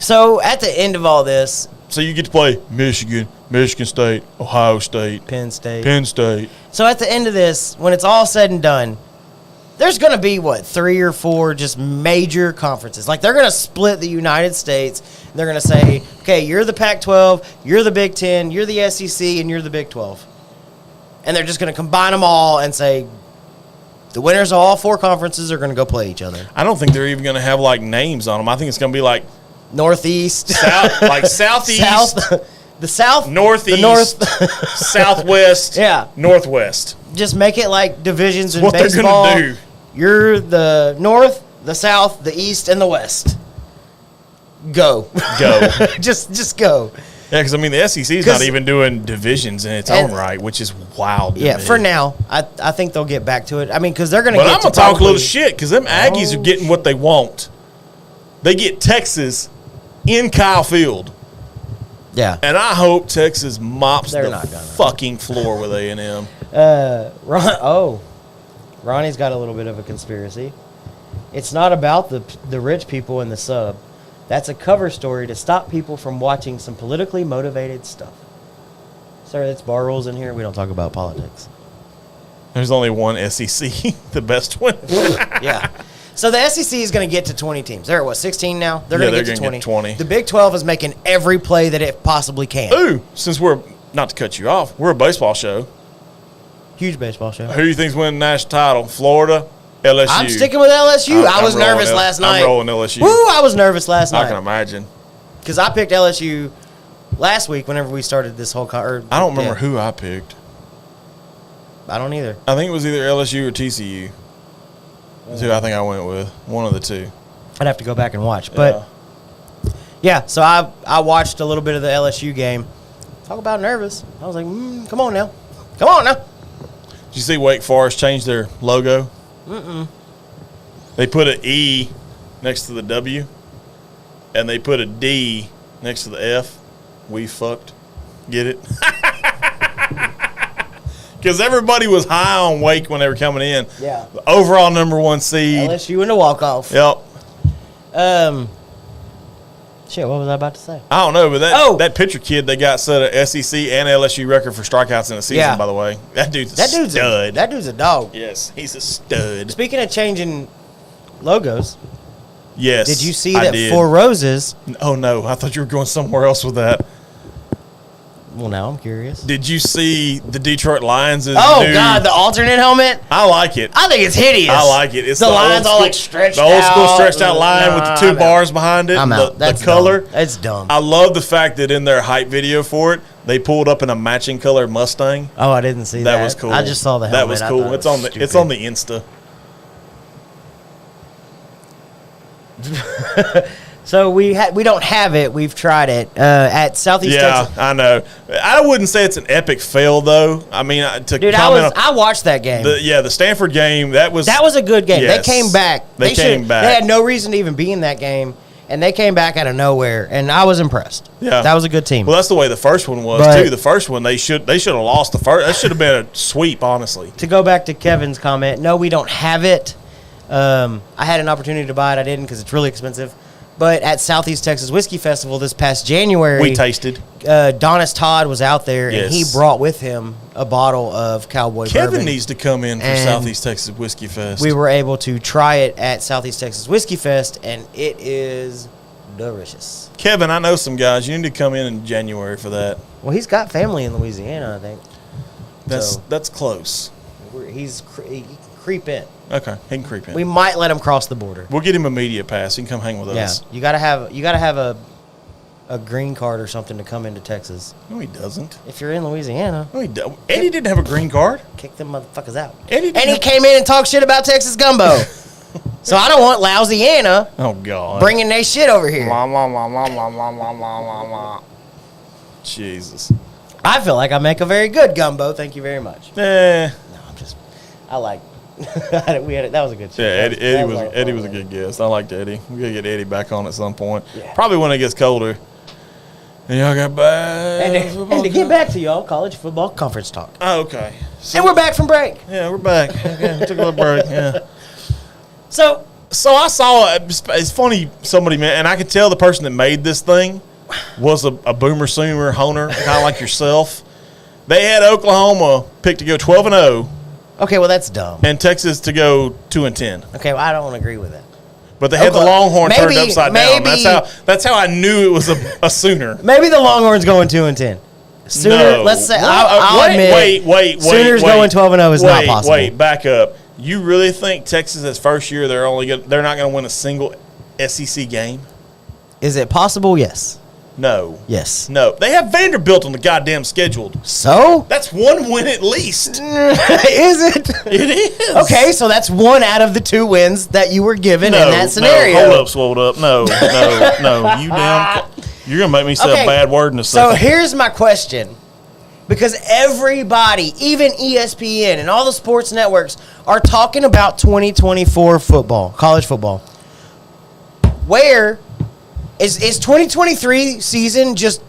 So at the end of all this, so you get to play Michigan, Michigan State, Ohio State, Penn State. So at the end of this, when it's all said and done, there's going to be, 3 or 4 just major conferences. Like, they're going to split the United States. And they're going to say, okay, you're the Pac-12, you're the Big Ten, you're the SEC, and you're the Big 12. And they're just going to combine them all and say, the winners of all 4 conferences are going to go play each other. I don't think they're even going to have, names on them. I think it's going to be, Northeast. Southeast. The South. Northeast. The North. Southwest. Yeah. Northwest. Just make it like divisions in what baseball. They're going to do. You're the North, the South, the East, and the West. Go. just go. Yeah, because, the SEC's not even doing divisions in its own right, which is wild to me. For now. I think they'll get back to it. Because they're going to But I'm going to talk a little shit, because them Aggies are getting what they want. They get Texas in Kyle Field. Yeah. And I hope Texas mops They're the not gonna. fucking floor with A&M. Ronnie's got a little bit of a conspiracy. It's not about the rich people in the sub. That's a cover story to stop people from watching some politically motivated stuff. Sir, it's bar rules in here. We don't talk about politics. There's only one SEC, the best one. Yeah. So the SEC is going to get to 20 teams. They're at, what, 16 now? They're going to get to 20. The Big 12 is making every play that it possibly can. Ooh, since we're, not to cut you off, we're a baseball show. Huge baseball show. Who do you think's winning the national title? Florida, LSU? I'm sticking with LSU. I was nervous last night. I'm rolling LSU. Woo, I was nervous last night. I can imagine. Because I picked LSU last week whenever we started this whole I don't remember who I picked. I don't either. I think it was either LSU or TCU. That's who I think I went with. One of the two. I'd have to go back and watch. But, yeah, so I watched a little bit of the LSU game. Talk about nervous. I was like, come on now. Come on now. Did you see Wake Forest change their logo? Mm-mm. They put an E next to the W, and they put a D next to the F. We fucked. Get it? Because everybody was high on Wake when they were coming in. Yeah. The overall number 1 seed. LSU in the walk-off. Yep. Shit, what was I about to say? I don't know, but that pitcher kid they got set a SEC and LSU record for strikeouts in a season, by the way. That dude's a stud. That dude's a dog. Yes, he's a stud. Speaking of changing logos, yes, did you see that Four Roses? Oh, no. I thought you were going somewhere else with that. Well, now I'm curious. Did you see the Detroit Lions' God, the alternate helmet? I like it. I think it's hideous. I like it. It's the lines all like stretched out. The old school stretched out line with the two bars behind it. I'm out. The color. Dumb. That's dumb. I love the fact that in their hype video for it, they pulled up in a matching color Mustang. Oh, I didn't see that. That was cool. I just saw the helmet. That was cool. It's on the Insta. So we don't have it. We've tried it at Southeast Texas. Yeah, I know. I wouldn't say it's an epic fail though. I mean, I watched that game. The Stanford game that was a good game. Yes, they came back. They came back. They had no reason to even be in that game, and they came back out of nowhere. And I was impressed. Yeah, that was a good team. Well, that's the way the first one was too. The first one they should have lost the first. That should have been a sweep, honestly. To go back to Kevin's comment, no, we don't have it. I had an opportunity to buy it. I didn't because it's really expensive. But at Southeast Texas Whiskey Festival this past January, we tasted. Donis Todd was out there, yes, and he brought with him a bottle of Cowboy Kevin Bourbon. Needs to come in for Southeast Texas Whiskey Fest. We were able to try it at Southeast Texas Whiskey Fest, and it is delicious. Kevin, I know some guys. You need to come in January for that. Well, he's got family in Louisiana, I think. That's close. He can creep in. Okay, he can creep in. We might let him cross the border. We'll get him a media pass. He can come hang with us. Yeah, you gotta have a green card or something to come into Texas. No, he doesn't. If you're in Louisiana, no, he doesn't. Eddie didn't have a green card. Kick them motherfuckers out. He came in and talked shit about Texas gumbo. So I don't want Louisiana. Oh God, bringing their shit over here. Jesus. I feel like I make a very good gumbo. Thank you very much. No, I like. That was a good show. Yeah, Eddie was a good guest. I liked Eddie. We gotta get Eddie back on at some point. Yeah. Probably when it gets colder. And y'all got back. And to get back to y'all, college football conference talk. Oh, okay. So, and we're back from break. Yeah, we're back. Okay, we took a little break. Yeah. So I saw. It's funny. Somebody, man, and I could tell the person that made this thing was a boomer sooner honer, kind of like yourself. They had Oklahoma picked to go 12-0. Okay, well that's dumb. And Texas to go 2-10. Okay, well I don't agree with that. But they had the Longhorn turned upside down. That's how I knew it was a Sooner. Maybe the Longhorns going 2-10. Sooner, no. Let's say I'll admit. Wait. Sooners going 12-0 is not possible. Wait, back up. You really think Texas' first year they're not going to win a single SEC game? Is it possible? Yes. No. Yes. No. They have Vanderbilt on the goddamn schedule. So? That's one win at least. Is it? It is. Okay, so that's one out of the two wins that you were given in that scenario. No, hold up, swole up. No. You damn. You're going to make me say a bad word in a second. So here's my question. Because everybody, even ESPN and all the sports networks, are talking about 2024 football, college football. where is 2023 season just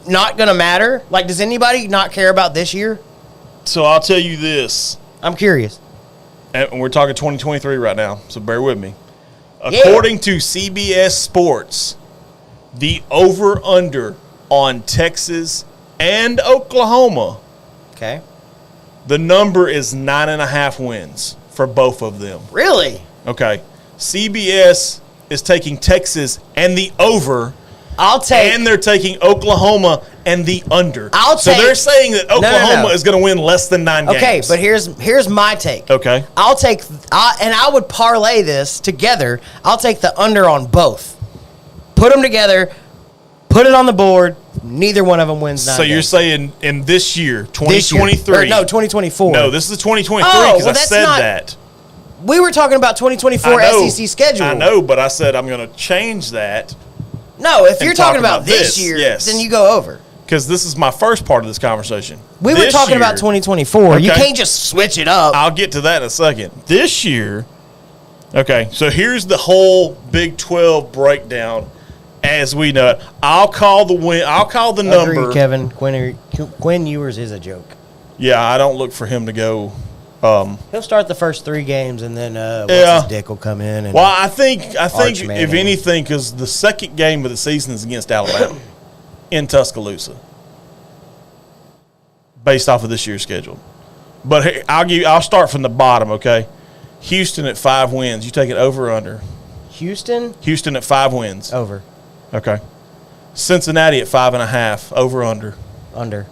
not going to matter? Like, does anybody not care about this year? So I'll tell you this. I'm curious. And we're talking 2023 right now, so bear with me. According to CBS Sports, the over-under on Texas and Oklahoma, Okay. the number is 9.5 wins for both of them. Really? Okay. CBS is taking Texas and the over, and they're taking Oklahoma and the under. So they're saying that Oklahoma is going to win less than 9 games. Okay, but here's my take. Okay. I would parlay this together. I'll take the under on both. Put them together, put it on the board. Neither one of them wins 9 games. So you're saying in this year, 2023. No, 2024. No, this is 2023 because I said that. We were talking about 2024 SEC schedule. I know, but I said I'm going to change that. No, if you're talking about this year, then you go over. Because this is my first part of this conversation. We were talking about 2024. Okay. You can't just switch it up. I'll get to that in a second. This year, okay, so here's the whole Big 12 breakdown as we know it. I'll call the number. Agree, Kevin. Quinn Ewers is a joke. Yeah, I don't look for him to go. He'll start the first 3 games, and then his dick will come in. And well, I think if anything, because the second game of the season is against Alabama in Tuscaloosa, based off of this year's schedule. But I'll start from the bottom. Okay, Houston at 5 wins. You take it over or under? Houston at 5 wins. Over. Okay. Cincinnati at 5.5. Over or under? Under.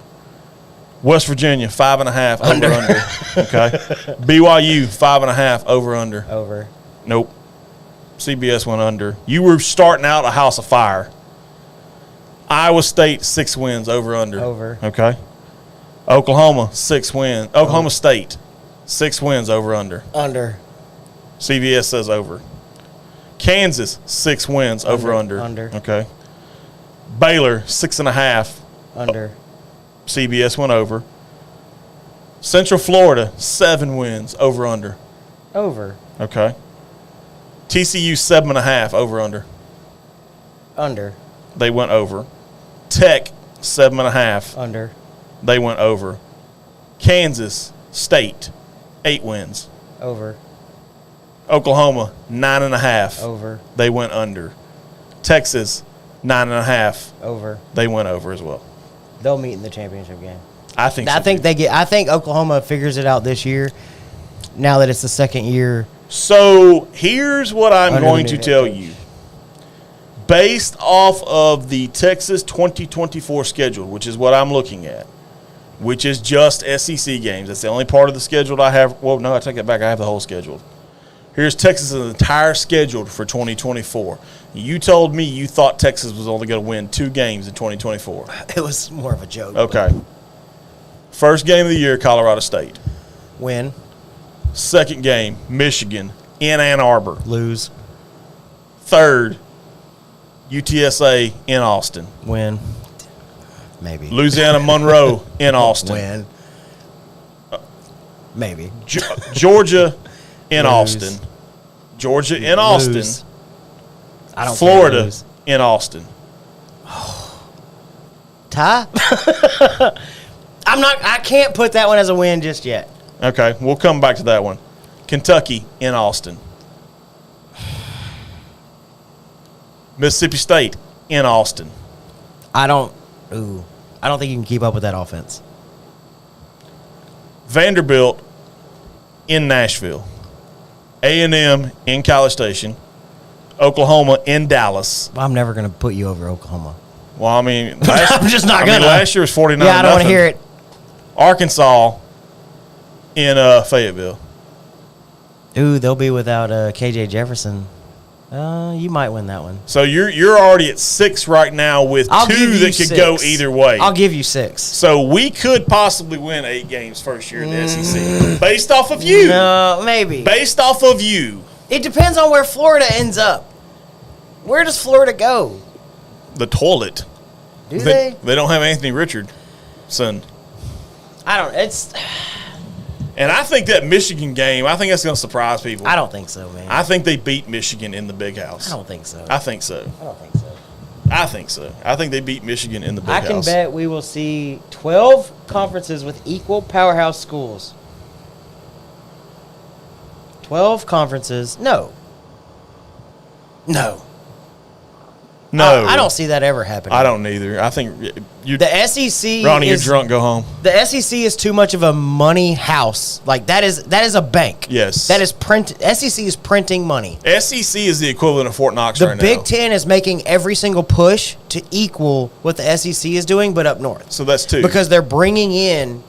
West Virginia, 5.5, over under. Okay. BYU, 5.5, over under. Over. Nope. CBS went under. You were starting out a house of fire. Iowa State, 6 wins, over under. Over. Okay. Oklahoma, 6 wins. Oklahoma State, 6 wins, over under. Under. CBS says over. Kansas, 6 wins, over under. Under. Okay. Baylor, 6.5. Under. CBS went over. Central Florida, 7 wins, over under. Over. Okay. TCU, 7.5, over under. Under. They went over. Tech, 7.5. Under. They went over. Kansas State, 8 wins. Over. Oklahoma, 9.5. Over. They went under. Texas, 9.5. Over. They went over as well. They'll meet in the championship game. I think so. I think Oklahoma figures it out this year. Now that it's the second year. So here's what I'm going to tell you. Based off of the Texas 2024 schedule, which is what I'm looking at, which is just SEC games. That's the only part of the schedule I have. Well, no, I take it back. I have the whole schedule. Here's Texas' entire schedule for 2024. You told me you thought Texas was only going to win 2 games in 2024. It was more of a joke. Okay. First game of the year, Colorado State. Win. Second game, Michigan in Ann Arbor. Lose. Third, UTSA in Austin. Win. Maybe. Louisiana Monroe in Austin. Win. Maybe. Georgia in Austin. Georgia in Austin. Lose. I don't Florida in Austin. Ty? I can't put that one as a win just yet. Okay, we'll come back to that one. Kentucky in Austin. Mississippi State in Austin. I don't think you can keep up with that offense. Vanderbilt in Nashville. A&M in College Station. Oklahoma in Dallas. I'm never going to put you over Oklahoma. Well, I mean, I'm just not going to. Last year was 49. Yeah, I don't want to hear it. Arkansas in Fayetteville. Ooh, they'll be without KJ Jefferson. You might win that one. So you're already at 6 right now with 2 that could go either way. I'll give you 6. So we could possibly win 8 games first year in the SEC based off of you. No, maybe. Based off of you. It depends on where Florida ends up. Where does Florida go? The toilet. Do they? They don't have Anthony Richardson. I don't. It's. And I think that Michigan game, I think that's going to surprise people. I don't think so, man. I think they beat Michigan in the Big House. I don't think so. I think so. I don't think so. I think so. I think they beat Michigan in the Big House. I can bet we will see 12 conferences with equal powerhouse schools. 12 conferences. No. No. I don't see that ever happening. I don't either. I think the SEC Ronnie, you're drunk, go home. The SEC is too much of a money house. Like that is a bank. Yes. That is SEC is printing money. SEC is the equivalent of Fort Knox right now. The Big Ten is making every single push to equal what the SEC is doing, but up north. So that's two. Because they're bringing in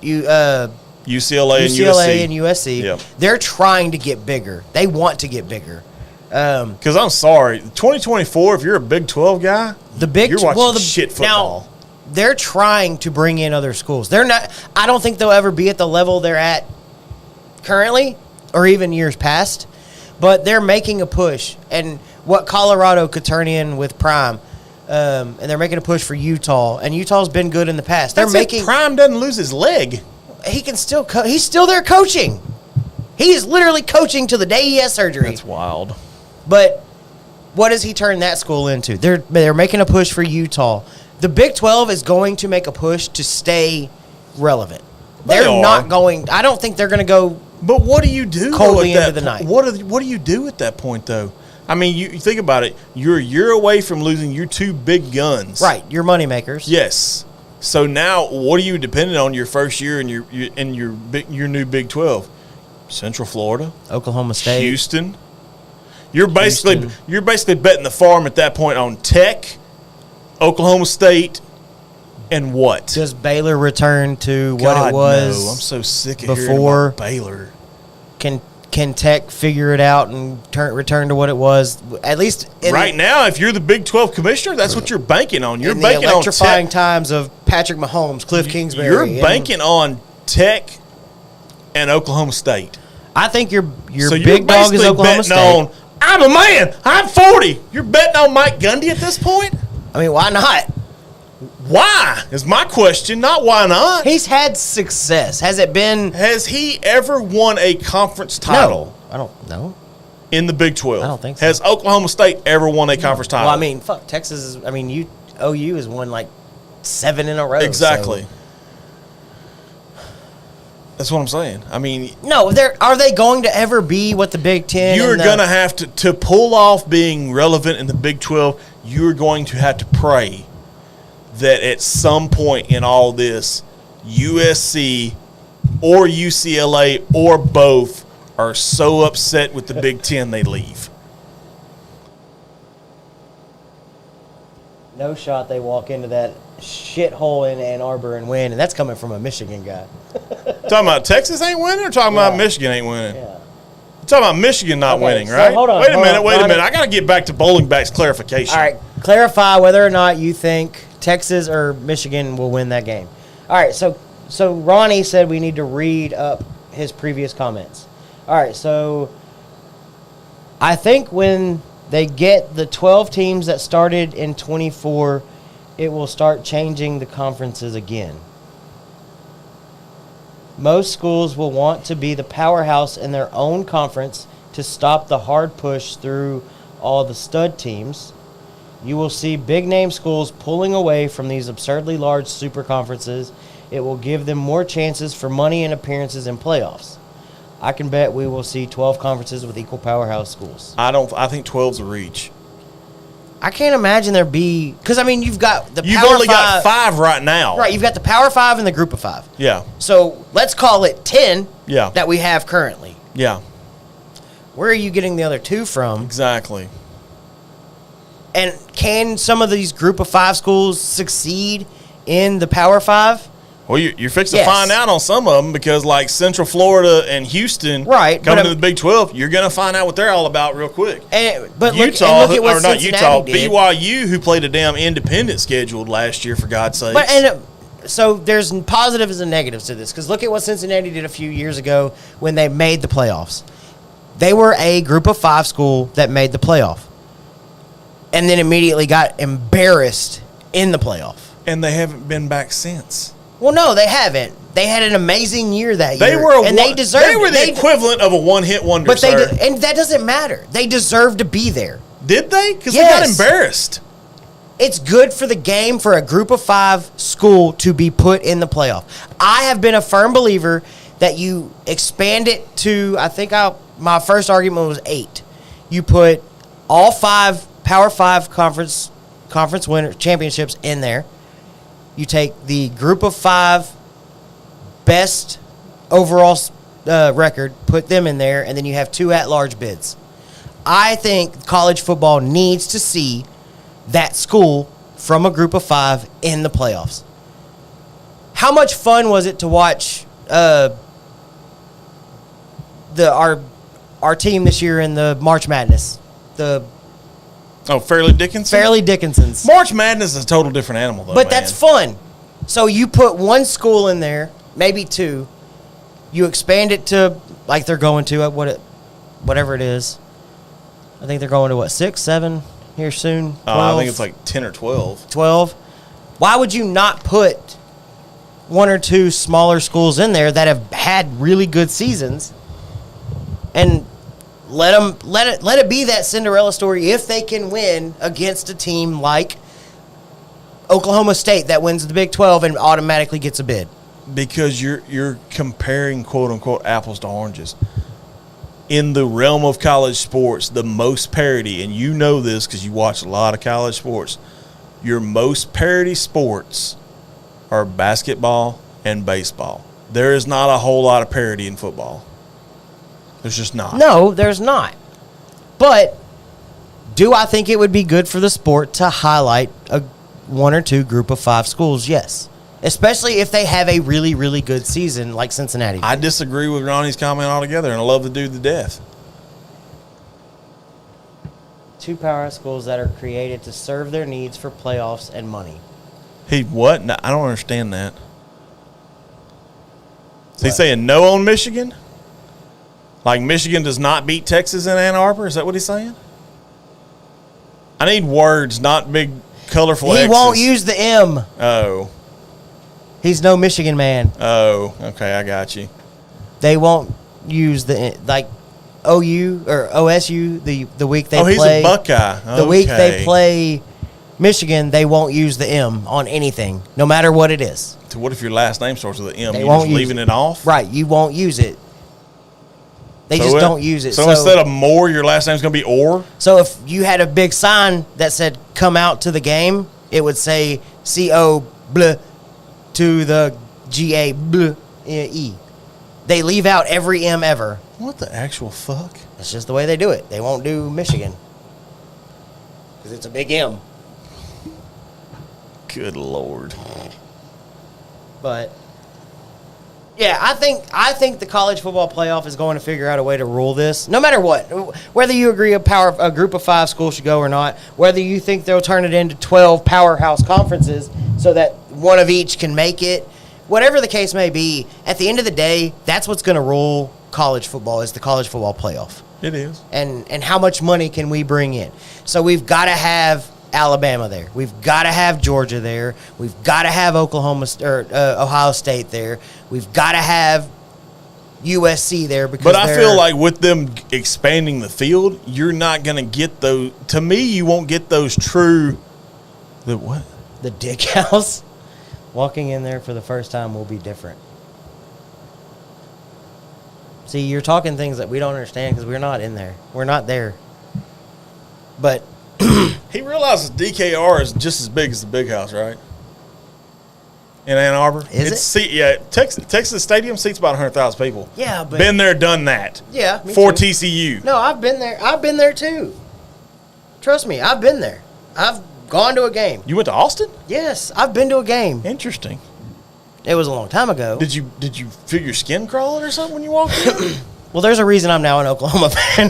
UCLA and USC. Yep. They're trying to get bigger. They want to get bigger. Because I'm sorry, 2024, if you're a Big 12 guy, you're watching shit football. Now, they're trying to bring in other schools. They're not. I don't think they'll ever be at the level they're at currently, or even years past. But they're making a push, and what Colorado could turn in with Prime, and they're making a push for Utah. And Utah's been good in the past. They're making Prime doesn't lose his leg. He can still. He's still there coaching. He is literally coaching to the day he has surgery. That's wild. But what does he turn that school into? They're making a push for Utah. The Big 12 is going to make a push to stay relevant. They're not going. I don't think they're going to go. But what do you do coldly into the night? What do you do at that point, though? I mean, you think about it. You're a year away from losing your two big guns. Right, your money makers. Yes. So now, what are you dependent on your first year in your new Big 12? Central Florida, Oklahoma State, Houston. You're basically betting the farm at that point on Tech, Oklahoma State, and what? Does Baylor return to what it was? No. I'm so sick of before hearing about Baylor. Can Tech figure it out and return to what it was? At least right now, if you're the Big 12 commissioner, that's what you're banking on. You're banking the electrifying on times of Patrick Mahomes, Cliff Kingsbury. You're banking on Tech and Oklahoma State. I think your so big dog is Oklahoma State. I'm a man. I'm 40. You're betting on Mike Gundy at this point? I mean, why not? Why is my question, not why not. He's had success. Has he ever won a conference title? No, I don't know. In the Big 12? I don't think so. Has Oklahoma State ever won a conference title? Well, I mean, fuck, Texas is, OU has won like 7 in a row. Exactly. So. That's what I'm saying. I mean, no, are they going to ever be what the Big Ten? You're going to have to pull off being relevant in the Big 12. You're going to have to pray that at some point in all this, USC or UCLA or both are so upset with the Big Ten they leave. No shot they walk into that shithole in Ann Arbor and win, and that's coming from a Michigan guy. Talking about Texas ain't winning or talking about Michigan ain't winning? Yeah. You're talking about Michigan not winning, so right? hold on, wait a minute. Ronnie. I got to get back to Bowling Back's clarification. All right, clarify whether or not you think Texas or Michigan will win that game. All right, so Ronnie said we need to read up his previous comments. All right, so I think when they get the 12 teams that started in 24, it will start changing the conferences again. Most schools will want to be the powerhouse in their own conference to stop the hard push through all the stud teams. You will see big-name schools pulling away from these absurdly large super conferences. It will give them more chances for money and appearances in playoffs. I can bet we will see 12 conferences with equal powerhouse schools. I think 12's a reach. I can't imagine there be, because you've got the You've Power only 5, got 5 right now. Right, you've got the Power 5 and the Group of 5. Yeah. So let's call it 10 that we have currently. Yeah. Where are you getting the other 2 from? Exactly. And can some of these Group of 5 schools succeed in the Power 5? Well, you're fixing to find out on some of them because, like Central Florida and Houston, coming to the Big 12, you're going to find out what they're all about real quick. But look at what Cincinnati did. BYU, who played a damn independent scheduled last year, for God's sake. So there's positives and negatives to this because look at what Cincinnati did a few years ago when they made the playoffs. They were a Group of 5 school that made the playoff and then immediately got embarrassed in the playoff. And they haven't been back since. Well, no, they haven't. They had an amazing year that They year. were and they deserved They were the equivalent of a one-hit wonder, but sir. and that doesn't matter. They deserve to be there. Did they? Because Yes. they got embarrassed. It's good for the game for a group of 5 school to be put in the playoff. I have been a firm believer that you expand it to, my first argument was 8. You put all 5 Power 5 conference winner championships in there. You take the group of 5 best overall record, put them in there, and then you have 2 at-large bids. I think college football needs to see that school from a group of 5 in the playoffs. How much fun was it to watch our team this year in the March Madness? Fairleigh Dickinson? Fairleigh Dickinson's. March Madness is a total different animal, though, But man. that's fun. So you put one school in there, maybe 2. You expand it to, like they're going to, whatever it is. I think they're going to, 6, 7 here soon? 12? I think it's like 10 or 12. 12. Why would you not put 1 or 2 smaller schools in there that have had really good seasons and let it be that Cinderella story if they can win against a team like Oklahoma State that wins the Big 12 and automatically gets a bid? Because you're comparing, quote-unquote, apples to oranges. In the realm of college sports, the most parity, and you know this because you watch a lot of college sports, your most parity sports are basketball and baseball. There is not a whole lot of parity in football. There's just not. No, there's not. But do I think it would be good for the sport to highlight a 1 or 2 group of 5 schools? Yes. Especially if they have a really, really good season like Cincinnati did. I disagree with Ronnie's comment altogether, and I love the dude to death. 2 powerhouse schools that are created to serve their needs for playoffs and money. He what? No, I don't understand that. Is he saying no on Michigan? Like Michigan does not beat Texas in Ann Arbor? Is that what he's saying? I need words, not big, colorful He X's. won't use the M. Oh. He's no Michigan man. Oh, okay, I got you. They won't use the, like, OU or OSU, the week they play. Oh, he's a Buckeye. The week they play Michigan, they won't use the M on anything, no matter what it is. So what if your last name starts with an M? They You won't just use leaving it. it off? Right, you won't use it. They just don't use it. So instead of Moore, your last name's going to be Orr? So if you had a big sign that said "Come out to the game," it would say "C-O blah to the G-A blah E." They leave out every M ever. What the actual fuck? That's just the way they do it. They won't do Michigan because it's a big M. Good Lord. But yeah, I think the college football playoff is going to figure out a way to rule this. No matter what, whether you agree a group of 5 schools should go or not, whether you think they'll turn it into 12 powerhouse conferences so that one of each can make it, whatever the case may be, at the end of the day, that's what's going to rule college football is the college football playoff. It is. And how much money can we bring in? So we've got to have Alabama there. We've got to have Georgia there. We've got to have Ohio State there. We've got to have USC there because. But I feel like with them expanding the field, you're not going to get those. To me, you won't get those true. The what? The dick house. Walking in there for the first time will be different. See, you're talking things that we don't understand because we're not in there. We're not there. But he realizes DKR is just as big as the big house, right? In Ann Arbor, Is it? Yeah, Texas Stadium seats about 100,000 people. Yeah, but Been there, done that. Yeah, me for too. TCU. No, I've been there. I've been there too. Trust me, I've been there. I've gone to a game. You went to Austin? Yes, I've been to a game. Interesting. It was a long time ago. Did you feel your skin crawling or something when you walked in? Well, there's a reason I'm now an Oklahoma fan.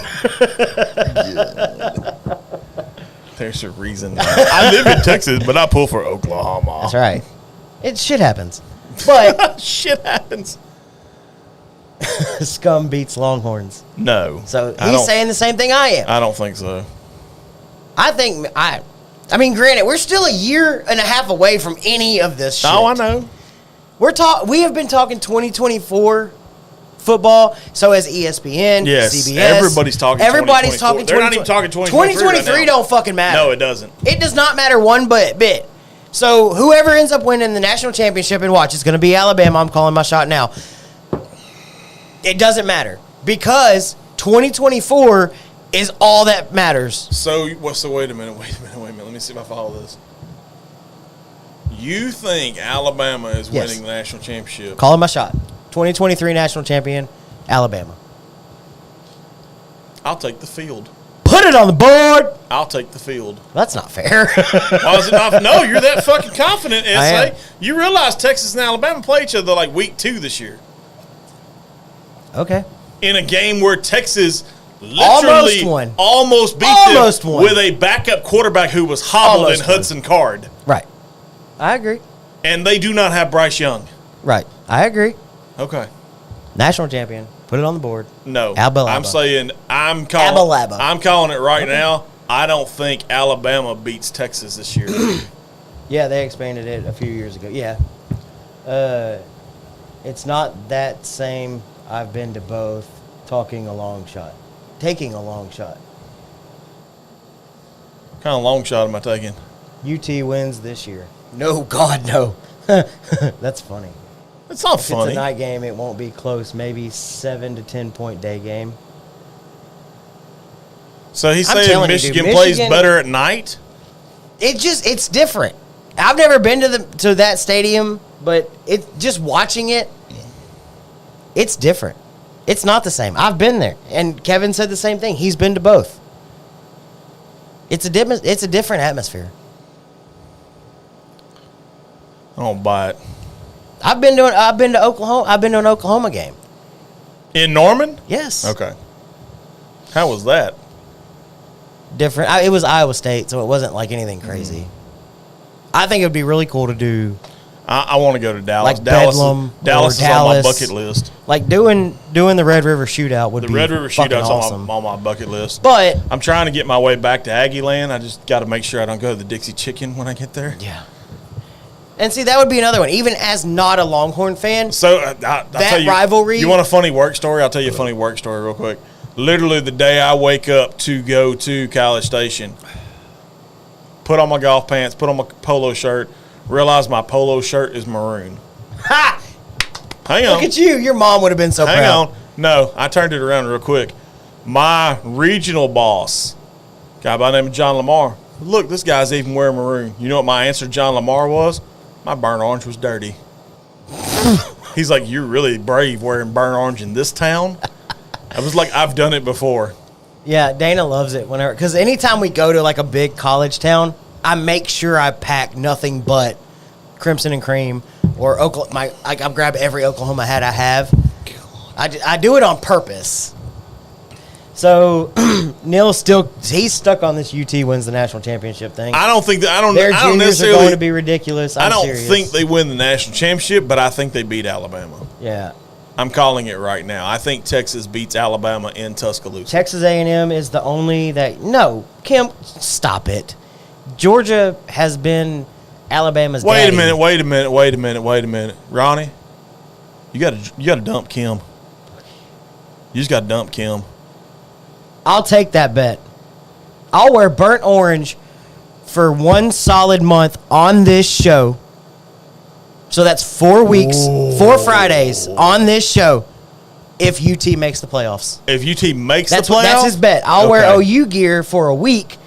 There's a reason. I live in Texas, but I pull for Oklahoma. That's right. Shit happens. But shit happens. scum beats Longhorns. No. So he's saying the same thing I am. I don't think so. I mean, granted, we're still a year and a half away from any of this shit. Oh, I know. We have been talking 2024 football. So has ESPN, Yes, CBS. everybody's talking. Everybody's talking. They're not even talking 2023. 2023 right now. don't fucking matter. No, it doesn't. It does not matter one bit. So whoever ends up winning the national championship and watch, it's going to be Alabama. I'm calling my shot now. It doesn't matter because 2024 is all that matters. So wait a minute. Let me see if I follow this. You think Alabama is winning the national championship? Calling my shot. 2023 national champion, Alabama. I'll take the field. Put it on the board. I'll take the field. That's not fair. Why is it not? No, you're that fucking confident, I am. SA. You realize Texas and Alabama play each other like week 2 this year. Okay. In a game where Texas literally almost beat them with a backup quarterback who was hobbled in Hudson Card. Right. I agree. And they do not have Bryce Young. Right. I agree. Okay. National champion. Put it on the board. No. Alabama. I'm saying I'm calling it right now. I don't think Alabama beats Texas this year. Yeah, they expanded it a few years ago. Yeah. It's not that same. I've been to both. Taking a long shot. What kind of long shot am I taking? UT wins this year. No, God, no. That's funny. It's not If funny. it's a night game, it won't be close. Maybe 7 to 10 point day game. So he's I'm saying telling you, Michigan dude, plays Michigan- better at night? It's different. I've never been to that stadium, but just watching it, it's different. It's not the same. I've been there, and Kevin said the same thing. He's been to both. It's a different atmosphere. I don't buy it. I've been to Oklahoma. I've been to an Oklahoma game. In Norman? Yes. Okay. How was that? Different. It was Iowa State, so it wasn't like anything crazy. I think it would be really cool to do. I want to go to Dallas. Like Bedlam Dallas is on my bucket list. Like doing the Red River Shootout would be The Red River fucking Shootout's awesome. on my bucket list. But I'm trying to get my way back to Aggie Land. I just got to make sure I don't go to the Dixie Chicken when I get there. yeah. And see, that would be another one. Even as not a Longhorn fan, So I'll that tell you, rivalry. You want a funny work story? I'll tell you a funny work story real quick. Literally the day I wake up to go to College Station, put on my golf pants, put on my polo shirt, realize my polo shirt is maroon. Ha! Hang on. Look at you. Your mom would have been so proud. Hang on. No, I turned it around real quick. My regional boss, guy by the name of John Lamar. Look, this guy's even wearing maroon. You know what my answer to John Lamar was? My burnt orange was dirty. He's like, you're really brave wearing burnt orange in this town? I was like, I've done it before. Yeah, Dana loves it whenever, because anytime we go to like a big college town, I make sure I pack nothing but crimson and cream or Oklahoma. I grab every Oklahoma hat I have. I do it on purpose. So Neil's he's stuck on this UT wins the national championship thing. I don't think that Their I don't juniors are necessarily going to be ridiculous. I don't serious. think they win the national championship, but I think they beat Alabama. Yeah. I'm calling it right now. I think Texas beats Alabama in Tuscaloosa. Texas A&M is the only that. No, Kim, stop it. Georgia has been Alabama's. Wait daddy. a minute. Ronnie, you got to dump Kim. You just got to dump Kim. I'll take that bet. I'll wear burnt orange for one solid month on this show. So that's 4 weeks, 4 Fridays on this show if UT makes the playoffs. If UT makes That's the playoffs? That's his bet. I'll wear Okay. OU gear for a week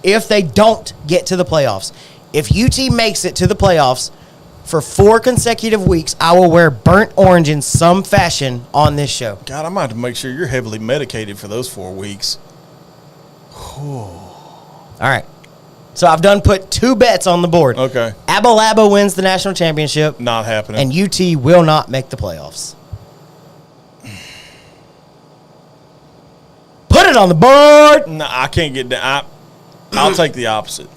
if they don't get to the playoffs. If UT makes it to the playoffs for 4 consecutive weeks, I will wear burnt orange in some fashion on this show. God, I might have to make sure you're heavily medicated for those 4 weeks. All right. So I've put 2 bets on the board. Okay. Abalaba wins the national championship, Not happening. and UT will not make the playoffs. Put it on the board. No, I can't get down. I'll take the opposite.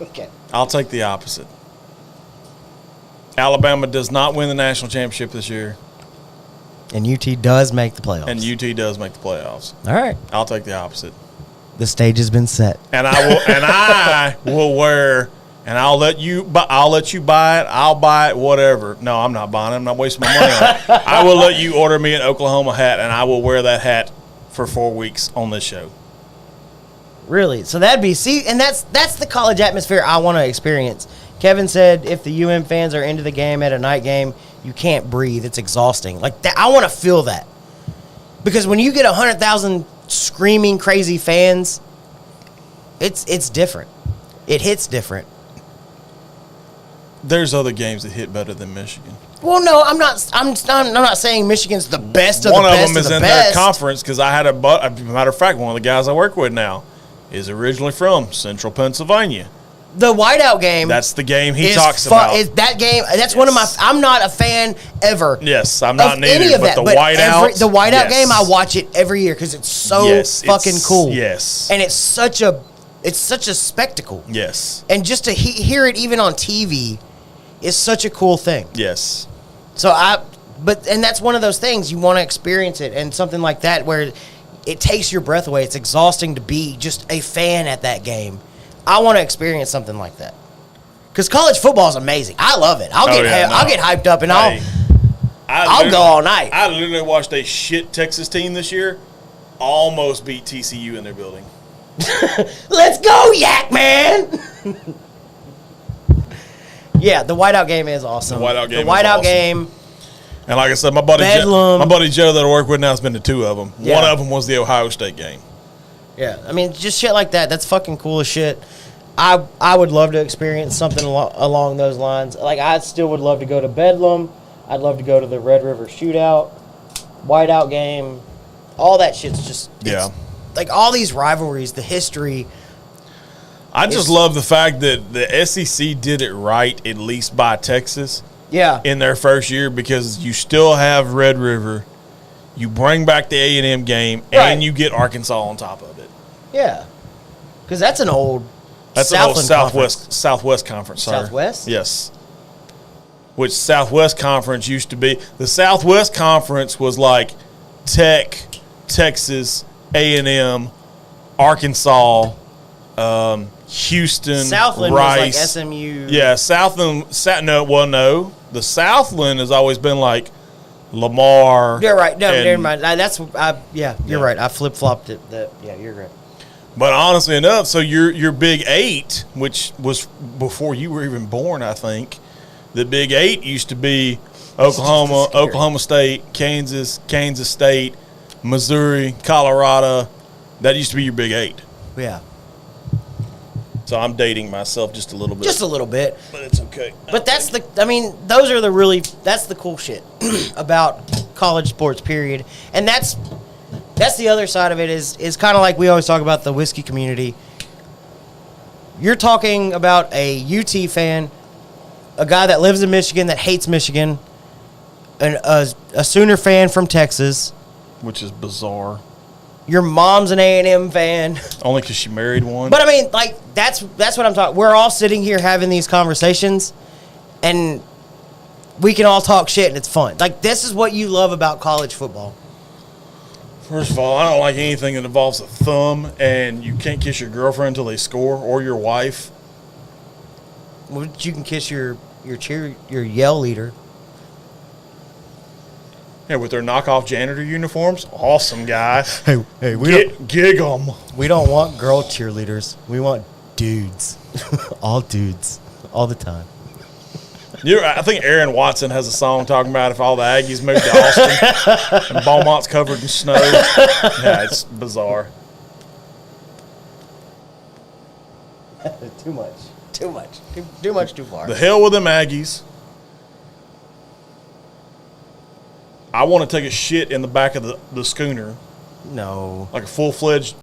Okay. I'll take the opposite. Alabama does not win the national championship this year, And UT does make the playoffs. and UT does make the playoffs. All right. I'll take the opposite. The stage has been set. And I will wear and I'll let you buy it. I'll buy it, whatever. No, I'm not buying it. I'm not wasting my money on it. I will let you order me an Oklahoma hat, and I will wear that hat for 4 weeks on this show. Really? So that'd be and that's the college atmosphere I want to experience. Kevin said if the UM fans are into the game at a night game, you can't breathe. It's exhausting. Like that, I want to feel that. Because when you get 100,000 screaming crazy fans, it's different. It hits different. There's other games that hit better than Michigan. Well, no, I'm not saying Michigan's the best of the best. One of them is in their conference because I had a matter of fact, one of the guys I work with now is originally from Central Pennsylvania. The whiteout game. That's the game he talks about. That game. That's one of my. I'm not a fan ever. Yes, I'm not neither. Any of but that. The whiteout. The whiteout game. I watch it every year because it's so fucking cool. Yes. And it's such a spectacle. Yes. And just to hear it even on TV is such a cool thing. Yes. So that's one of those things you want to experience it, and something like that where it takes your breath away. It's exhausting to be just a fan at that game. I want to experience something like that because college football is amazing. I love it. I'll get hyped up and I'll go all night. I literally watched a shit Texas team this year almost beat TCU in their building. Let's go, Yak Man! Yeah, the whiteout game is awesome. The whiteout game. And like I said, my buddy Joe that I work with now has been to 2 of them. Yeah. One of them was the Ohio State game. Yeah, I mean, just shit like that. That's fucking cool as shit. I would love to experience something along those lines. Like, I still would love to go to Bedlam. I'd love to go to the Red River Shootout, whiteout game. All that shit's just... Yeah. Like, all these rivalries, the history... I just love the fact that the SEC did it right, at least by Texas. Yeah. In their first year, because you still have Red River, you bring back the A&M game, and you get Arkansas on top of it. Yeah. Because that's an old Southwest Conference. Sorry. Southwest? Yes. Which Southwest Conference used to be. The Southwest Conference was like Tech, Texas, A&M, Arkansas, Houston, Southland Rice. Was like SMU. Yeah, Southland. No. The Southland has always been like Lamar. You're right. No, never mind. You're right. I flip flopped it. You're right. But honestly enough, so your Big 8, which was before you were even born, I think, the Big 8 used to be Oklahoma, Oklahoma State, Kansas, Kansas State, Missouri, Colorado. That used to be your Big 8. Yeah. So I'm dating myself just a little bit. Just a little bit. But it's okay. But that's the cool shit about college sports, period. And that's the other side of it is kind of like we always talk about the whiskey community. You're talking about a UT fan, a guy that lives in Michigan that hates Michigan, a Sooner fan from Texas. Which is bizarre. Your mom's an A&M fan. Only because she married one. But I mean, like, that's what I'm talking. We're all sitting here having these conversations, and we can all talk shit, and it's fun. Like, this is what you love about college football. First of all, I don't like anything that involves a thumb, and you can't kiss your girlfriend until they score, or your wife. Well, you can kiss your yell leader. Yeah, with their knockoff janitor uniforms. Awesome guy. Hey, gig them. We don't want girl cheerleaders. We want dudes. All dudes. All the time. I think Aaron Watson has a song talking about if all the Aggies moved to Austin and Beaumont's covered in snow. Yeah, it's bizarre. Too much. Too far. The hell with them Aggies. I want to take a shit in the back of the schooner. No. Like a full-fledged